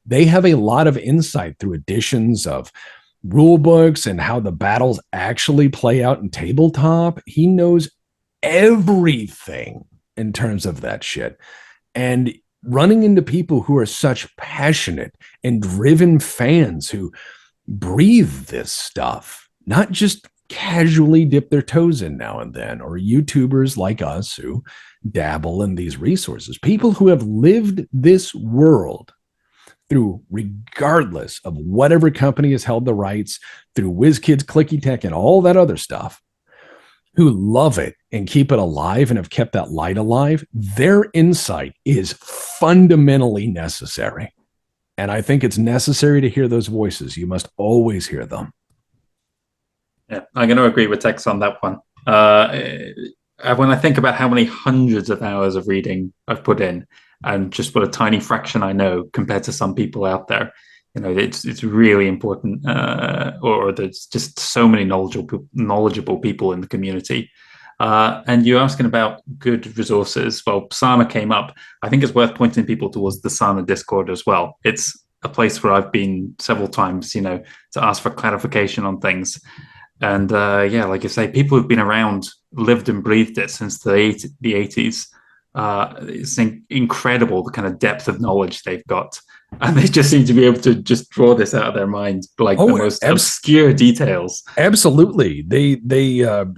They have a lot of insight through editions of rule books and how the battles actually play out in tabletop. He knows everything in terms of that shit. And running into people who are such passionate and driven fans who breathe this stuff, not just casually dip their toes in now and then, or YouTubers like us who dabble in these resources, people who have lived this world through, regardless of whatever company has held the rights, through WizKids, Clicky Tech, and all that other stuff, who love it and keep it alive and have kept that light alive. Their insight is fundamentally necessary. And I think it's necessary to hear those voices. You must always hear them. Yeah, I'm going to agree with Tex on that one. When I think about how many hundreds of hours of reading I've put in, and just what a tiny fraction I know compared to some people out there, it's really important. Or there's just so many knowledgeable people in the community. And you're asking about good resources. Well, Sana came up. I think it's worth pointing people towards the Sana Discord as well. It's a place where I've been several times, to ask for clarification on things. And like you say, people who've been around, lived and breathed it since the 80s. It's incredible the kind of depth of knowledge they've got, and they just seem to be able to just draw this out of their minds, like the most obscure details. Absolutely. They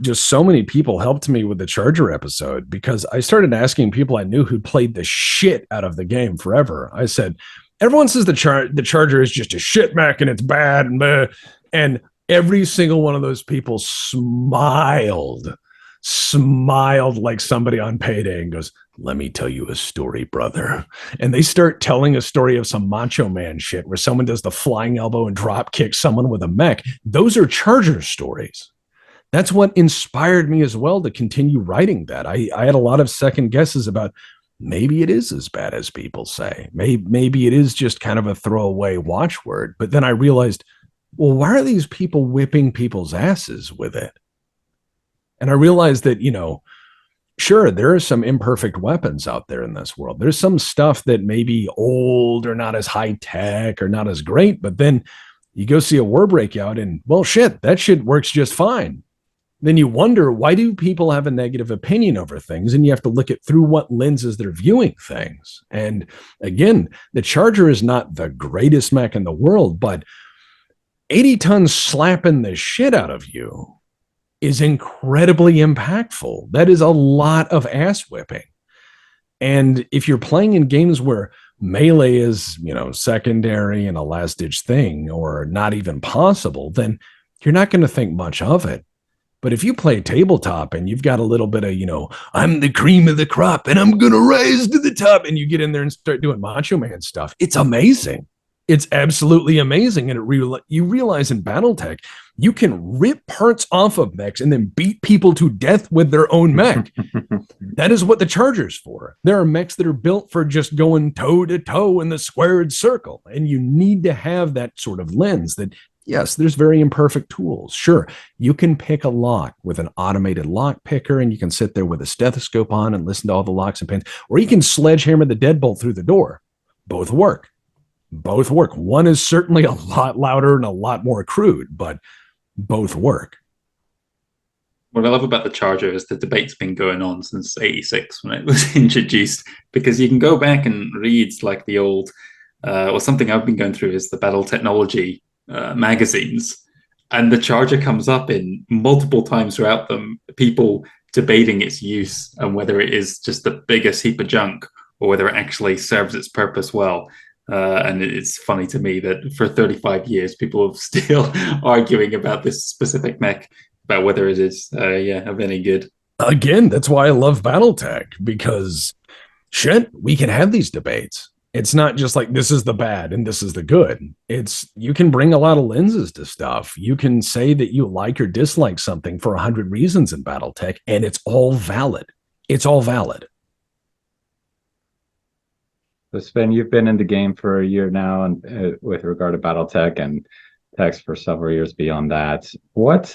just so many people helped me with the Charger episode, because I started asking people I knew who played the shit out of the game forever. I said, everyone says the Charger is just a shit mech and it's bad, and every single one of those people smiled like somebody on payday and goes, let me tell you a story, brother. And they start telling a story of some Macho Man shit where someone does the flying elbow and drop kick someone with a mech. Those are Charger stories. That's what inspired me as well to continue writing that. I had a lot of second guesses about maybe it is as bad as people say. Maybe it is just kind of a throwaway watchword. But then I realized, well, why are these people whipping people's asses with it? And I realized that, sure, there are some imperfect weapons out there in this world. There's some stuff that may be old or not as high tech or not as great, but then you go see a war breakout and, well, shit, that shit works just fine. Then you wonder, why do people have a negative opinion over things? And you have to look at through what lenses they're viewing things. And again, the Charger is not the greatest mech in the world, but 80 tons slapping the shit out of you is incredibly impactful. That is a lot of ass whipping. And if you're playing in games where melee is, secondary and a last ditch thing, or not even possible, then you're not going to think much of it. But if you play tabletop and you've got a little bit of, I'm the cream of the crop and I'm going to rise to the top, and you get in there and start doing Macho Man stuff, it's amazing. It's absolutely amazing. And you realize in BattleTech, you can rip parts off of mechs and then beat people to death with their own mech. That is what the Charger's for. There are mechs that are built for just going toe to toe in the squared circle. And you need to have that sort of lens that, yes, there's very imperfect tools. Sure, you can pick a lock with an automated lock picker, and you can sit there with a stethoscope on and listen to all the locks and pins, or you can sledgehammer the deadbolt through the door. Both work. Both work. One is certainly a lot louder and a lot more crude, but both work. What I love about the Charger is the debate's been going on since '86 when it was introduced, because you can go back and read like the old, or something I've been going through is the Battle Technology magazines, and the Charger comes up in multiple times throughout them, people debating its use and whether it is just the biggest heap of junk or whether it actually serves its purpose well. And it's funny to me that for 35 years, people are still arguing about this specific mech, about whether it is, of any good. Again, that's why I love BattleTech, because shit, we can have these debates. It's not just like this is the bad and this is the good. It's, you can bring a lot of lenses to stuff. You can say that you like or dislike something for 100 reasons in BattleTech, and it's all valid. It's all valid. So Sven, you've been in the game for a year now, and with regard to BattleTech and techs for several years beyond that. What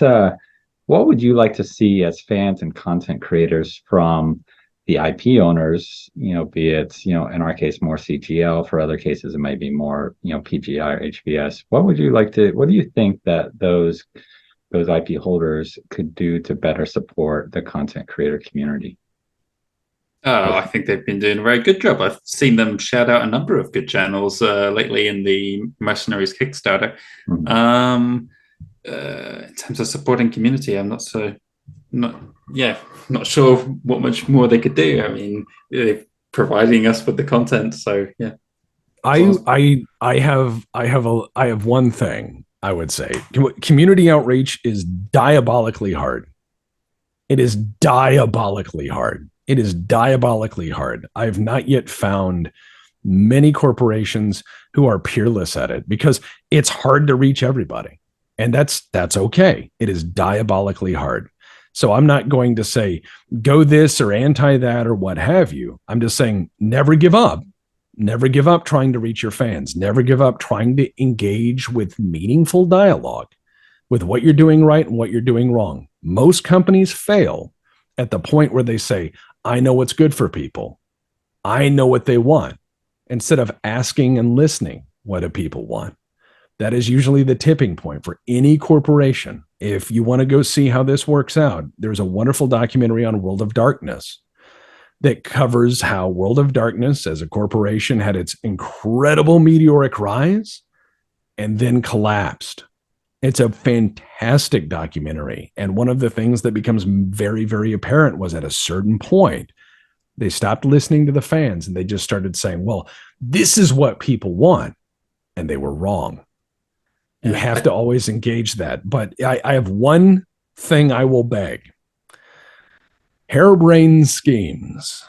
would you like to see as fans and content creators from the IP owners? Be it in our case more CGL, for other cases it might be more PGI or HBS. What do you think that those IP holders could do to better support the content creator community? Oh, I think they've been doing a very good job. I've seen them shout out a number of good channels lately in the Mercenaries Kickstarter. Mm-hmm. In terms of supporting community, I'm not sure what much more they could do. I mean, they're providing us with the content, so yeah. I have one thing I would say. Community outreach is diabolically hard. It is diabolically hard. It is diabolically hard. I've not yet found many corporations who are peerless at it, because it's hard to reach everybody. And that's okay. It is diabolically hard. So I'm not going to say, go this or anti that or what have you. I'm just saying, never give up. Never give up trying to reach your fans. Never give up trying to engage with meaningful dialogue with what you're doing right and what you're doing wrong. Most companies fail at the point where they say, I know what's good for people. I know what they want, instead of asking and listening, what do people want? That is usually the tipping point for any corporation. If you want to go see how this works out, there's a wonderful documentary on World of Darkness that covers how World of Darkness as a corporation had its incredible meteoric rise and then collapsed. It's a fantastic documentary. And one of the things that becomes very, very apparent was at a certain point, they stopped listening to the fans and they just started saying, well, this is what people want. And they were wrong. You have to always engage that. But I have one thing I will beg. Harebrained schemes.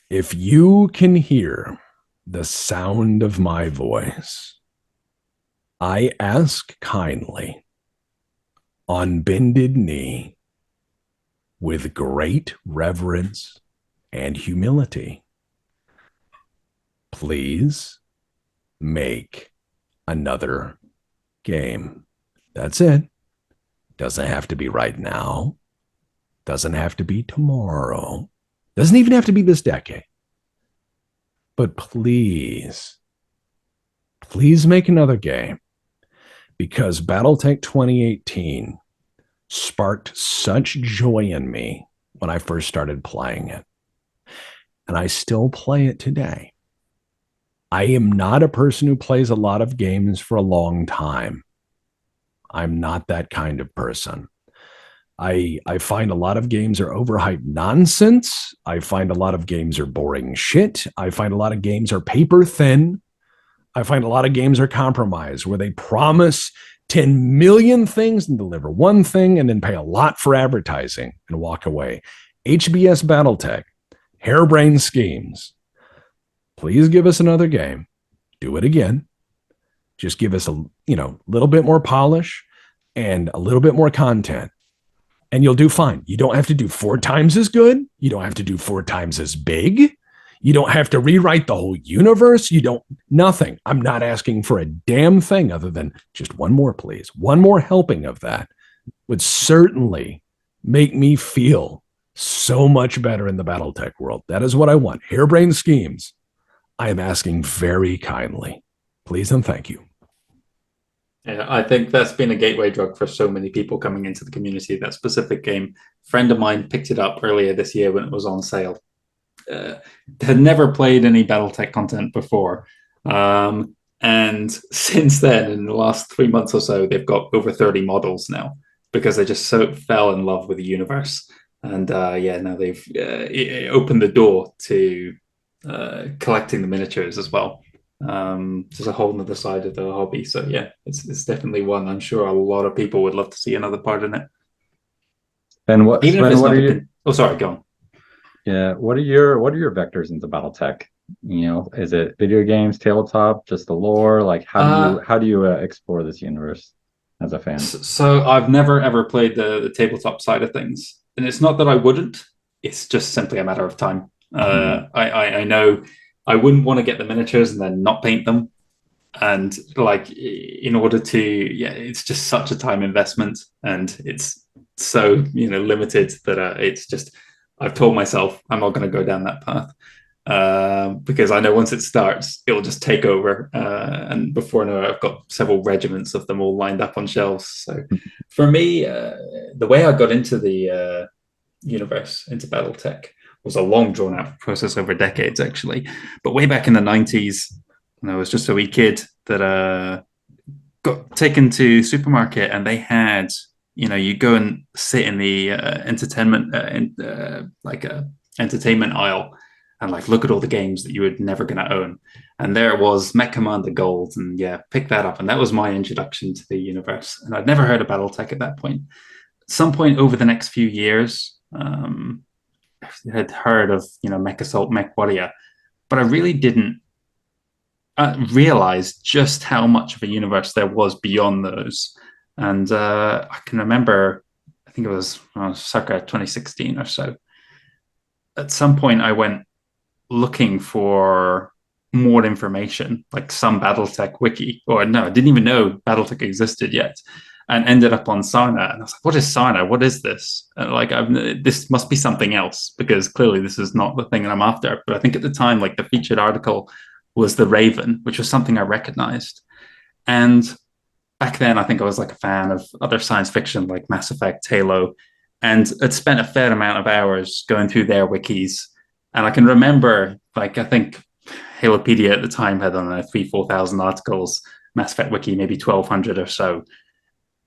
If you can hear the sound of my voice, I ask kindly, on bended knee, with great reverence and humility, please make another game. That's it. Doesn't have to be right now. Doesn't have to be tomorrow. Doesn't even have to be this decade. But please make another game, because BattleTech 2018 sparked such joy in me when I first started playing it. And I still play it today. I am not a person who plays a lot of games for a long time. I'm not that kind of person. I find a lot of games are overhyped nonsense. I find a lot of games are boring shit. I find a lot of games are paper thin. I find a lot of games are compromise, where they promise 10 million things and deliver one thing and then pay a lot for advertising and walk away. HBS BattleTech, harebrained schemes. Please give us another game. Do it again. Just give us a little bit more polish and a little bit more content, and you'll do fine. You don't have to do 4 times as good. You don't have to do 4 times as big. You don't have to rewrite the whole universe. Nothing. I'm not asking for a damn thing other than just one more, please. One more helping of that would certainly make me feel so much better in the BattleTech world. That is what I want. Harebrained schemes. I am asking very kindly. Please and thank you. Yeah, I think that's been a gateway drug for so many people coming into the community, that specific game. A friend of mine picked it up earlier this year when it was on sale. Had never played any BattleTech content before. And since then, in the last 3 months or so, they've got over 30 models now, because they just so fell in love with the universe. And now they've opened the door to collecting the miniatures as well. There's a whole other side of the hobby. So yeah, it's definitely one I'm sure a lot of people would love to see another part in it. And what are you? Oh, sorry, go on. Yeah, what are your vectors into BattleTech? Is it video games, tabletop, just the lore? Like, how do you explore this universe as a fan? So I've never ever played the tabletop side of things, and it's not that I wouldn't. It's just simply a matter of time. I know I wouldn't want to get the miniatures and then not paint them, and in order to, it's just such a time investment, and it's so limited that it's just, I've told myself I'm not going to go down that path, because I know once it starts, it will just take over. And before I know it, I've got several regiments of them all lined up on shelves. So for me, the way I got into the universe, into BattleTech, was a long, drawn-out process over decades, actually. But way back in the 90s, when I was just a wee kid that got taken to supermarket, and they had, you go and sit in the entertainment aisle and look at all the games that you were never going to own. And there it was, Mech Commander Gold, and pick that up. And that was my introduction to the universe. And I'd never heard of BattleTech at that point. At some point over the next few years, I had heard of, Mech Assault, Mech Warrior, but I really didn't realize just how much of a universe there was beyond those. And I can remember, I think it was circa 2016 or so. At some point, I went looking for more information, like some BattleTech wiki, or no, I didn't even know BattleTech existed yet, and ended up on Sarna. And I was like, what is Sarna? What is this? And this must be something else, because clearly this is not the thing that I'm after. But I think at the time, the featured article was The Raven, which was something I recognized. And back then, I think I was a fan of other science fiction like Mass Effect, Halo, and had spent a fair amount of hours going through their wikis And I can remember, like, I think Halopedia at the time had, I don't know, 3,000-4,000 articles, Mass Effect Wiki, maybe 1,200 or so.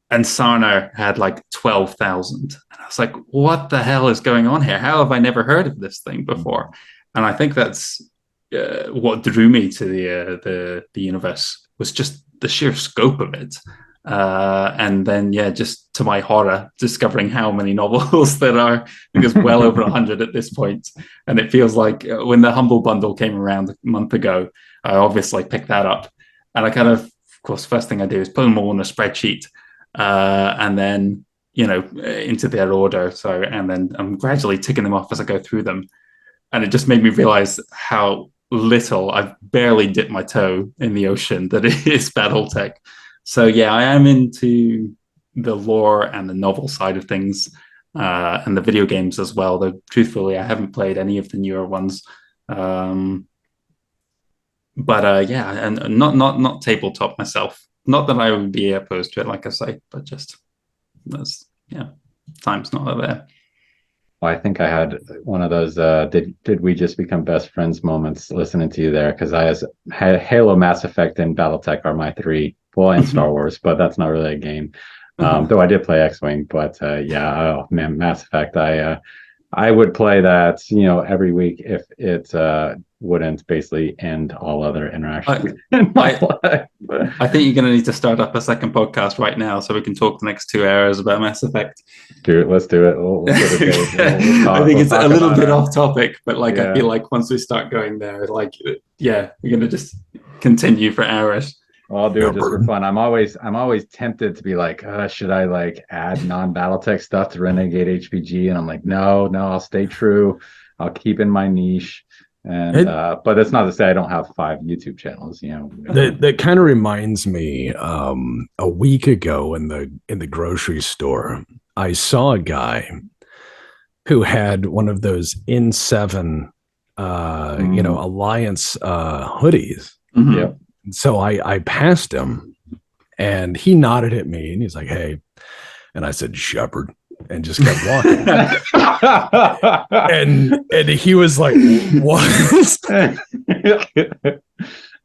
And Sarna had like 12,000. And I was like, what the hell is going on here? How have I never heard of this thing before? And I think that's what drew me to the universe, was just the sheer scope of it. And then, just to my horror, discovering how many novels there are. I think there's well over 100 at this point. And it feels like when the Humble Bundle came around a month ago, I obviously picked that up. And I of course, first thing I do is put them all in a spreadsheet, and then, into their order. So, and then I'm gradually ticking them off as I go through them. And it just made me realize how little I've barely dipped my toe in the ocean that is BattleTech. So I am into the lore and the novel side of things, and the video games as well. Though truthfully, I haven't played any of the newer ones. And not tabletop myself. Not that I would be opposed to it, like I say, but just time's not there. Well, I think I had one of those did we just become best friends moments listening to you there, because I had Halo, Mass Effect, and BattleTech are my three. Well, and Star Wars, but that's not really a game. Though I did play X-Wing, but oh man, Mass Effect. I would play that, every week if it wouldn't basically end all other interactions in my life. I think you're going to need to start up a second podcast right now so we can talk the next 2 hours about Mass Effect. Let's do it. We'll I think it's a little bit off topic, but I feel like once we start going there, we're going to just continue for hours. Well, I'll do it just for fun. I'm always tempted to be like, should I add non-BattleTech stuff to Renegade HPG? And I'm like, no, I'll stay true. I'll keep in my niche. And but that's not to say I don't have 5 YouTube channels. That kind of reminds me. A week ago in the grocery store, I saw a guy who had one of those N7, Alliance hoodies. Mm-hmm. Yep. So I passed him, and he nodded at me, and he's like, "Hey," and I said, "Shepherd," and just kept walking. and he was like, "What?" That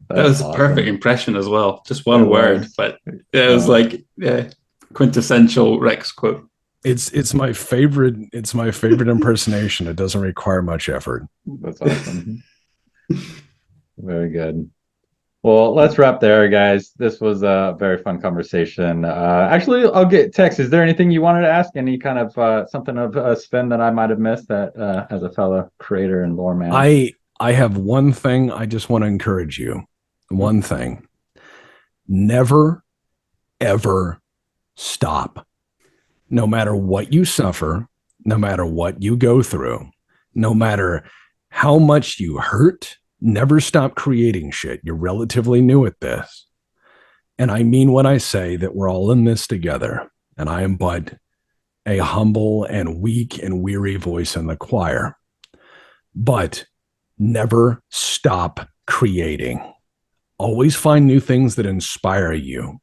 was awesome. A perfect impression as well. Just one word, but it was quintessential Rex quote. It's my favorite. It's my favorite impersonation. It doesn't require much effort. That's awesome. Very good. Well, let's wrap there, guys. This was a very fun conversation. Actually, I'll get Tex. Is there anything you wanted to ask? Any kind of something of Sven that I might have missed that as a fellow creator and lore man? I have one thing I just want to encourage you. One thing. Never, ever stop. No matter what you suffer, no matter what you go through, no matter how much you hurt, never stop creating shit. You're relatively new at this. And I mean when I say that we're all in this together, and I am but a humble and weak and weary voice in the choir. But never stop creating. Always find new things that inspire you.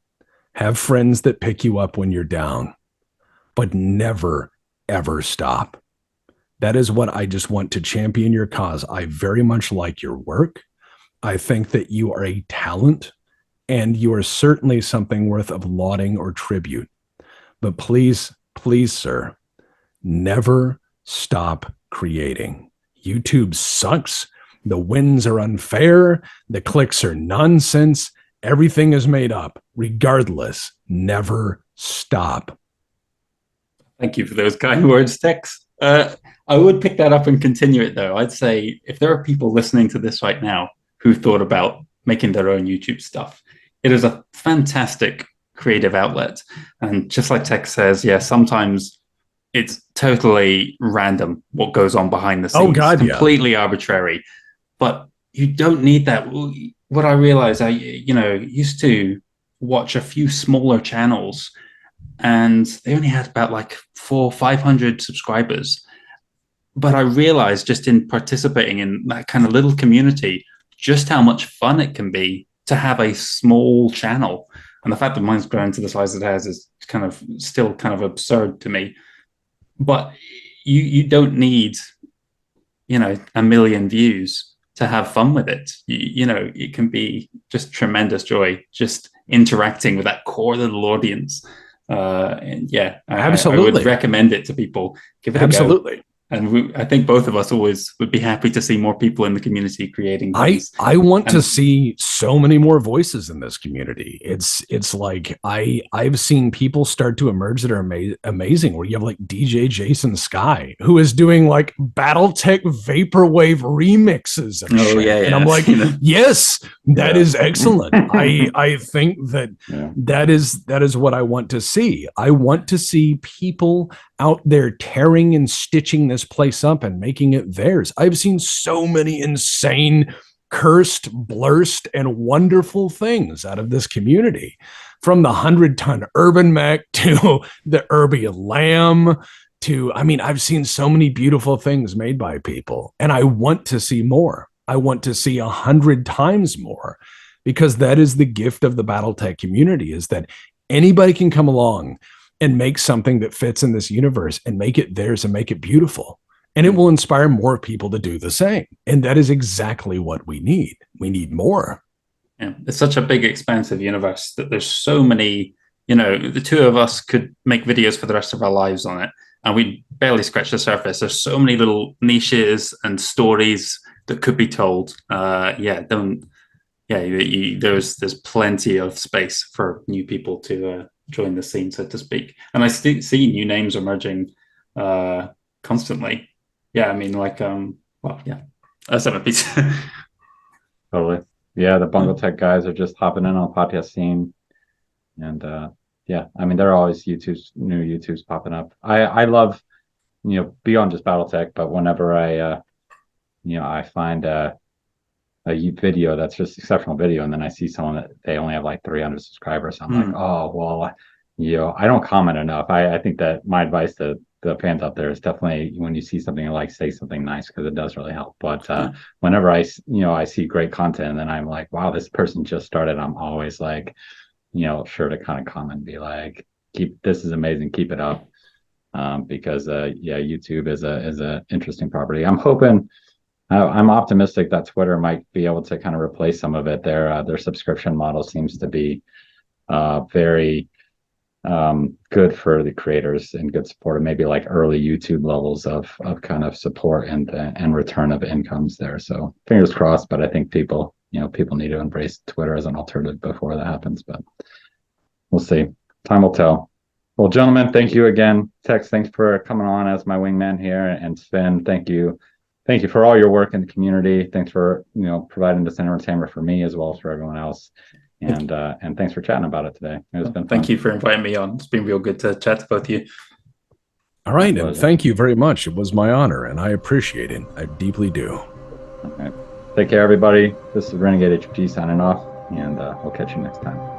Have friends that pick you up when you're down. But never, ever stop. That is what I just want to champion your cause. I very much like your work. I think that you are a talent, and you are certainly something worth of lauding or tribute. But please, please, sir, never stop creating. YouTube sucks. The wins are unfair. The clicks are nonsense. Everything is made up. Regardless, never stop. Thank you for those kind words, Tex. I would pick that up and continue it, though. I'd say if there are people listening to this right now who thought about making their own YouTube stuff, it is a fantastic creative outlet. And just like Tex says, sometimes it's totally random what goes on behind the scenes. Oh, God, completely arbitrary. But you don't need that. What I realized, I used to watch a few smaller channels, and they only had about 400 or 500 subscribers. But I realized just in participating in that kind of little community, just how much fun it can be to have a small channel. And the fact that mine's grown to the size it has is still kind of absurd to me. But you don't need, 1 million views to have fun with it. It can be just tremendous joy just interacting with that core little audience. And yeah, Absolutely. I would recommend it to people. Give it Absolutely. a go. And I think both of us always would be happy to see more people in the community creating things. I want to see so many more voices in this community. It's like I've seen people start to emerge that are amazing. Where you have like DJ Jason Sky, who is doing like BattleTech vaporwave remixes and shit. Yeah. And I'm like, yes, that is excellent. I think that is what I want to see. I want to see people out there tearing and stitching this place up and making it theirs. I've seen so many insane, cursed, blurst, and wonderful things out of this community, from the 100-ton urban mech to the Urbian Lamb to, I've seen so many beautiful things made by people, and I want to see more. I want to see 100 times more, because that is the gift of the BattleTech community, is that anybody can come along and make something that fits in this universe and make it theirs and make it beautiful. And it will inspire more people to do the same. And that is exactly what we need. We need more. Yeah, it's such a big, expansive universe that there's so many, the two of us could make videos for the rest of our lives on it, and we barely scratch the surface. There's so many little niches and stories that could be told. There's plenty of space for new people to join the scene, so to speak. And I see new names emerging constantly. Yeah, that's a piece. Totally. Yeah, the BattleTech guys are just hopping in on the podcast scene. And there are always new YouTubes popping up. I love, beyond just BattleTech, but whenever I find a video that's just exceptional video, and then I see someone that they only have like 300 subscribers, I'm like, oh well, I don't comment enough. I think that my advice to the fans out there is definitely, when you see something you like, say something nice, because it does really help. But whenever I see great content, and then I'm like, wow, this person just started, I'm always like, sure to kind of comment and be like, this is amazing, keep it up, because YouTube is a interesting property. I'm optimistic that Twitter might be able to kind of replace some of it. Their subscription model seems to be very good for the creators and good support, maybe like early YouTube levels of kind of support and return of incomes there. So fingers crossed, but I think people need to embrace Twitter as an alternative before that happens, but we'll see. Time will tell. Well, gentlemen, thank you again. Tex, thanks for coming on as my wingman here. And Sven, thank you for all your work in the community. Thanks for providing this entertainment for me as well as for everyone else. And thanks for chatting about it today. It's been fun. Thank you for inviting me on. It's been real good to chat to both of you. All right, and thank you very much. It was my honor, and I appreciate it. I deeply do. Okay. Take care, everybody. This is Renegade HPG signing off, and we'll catch you next time.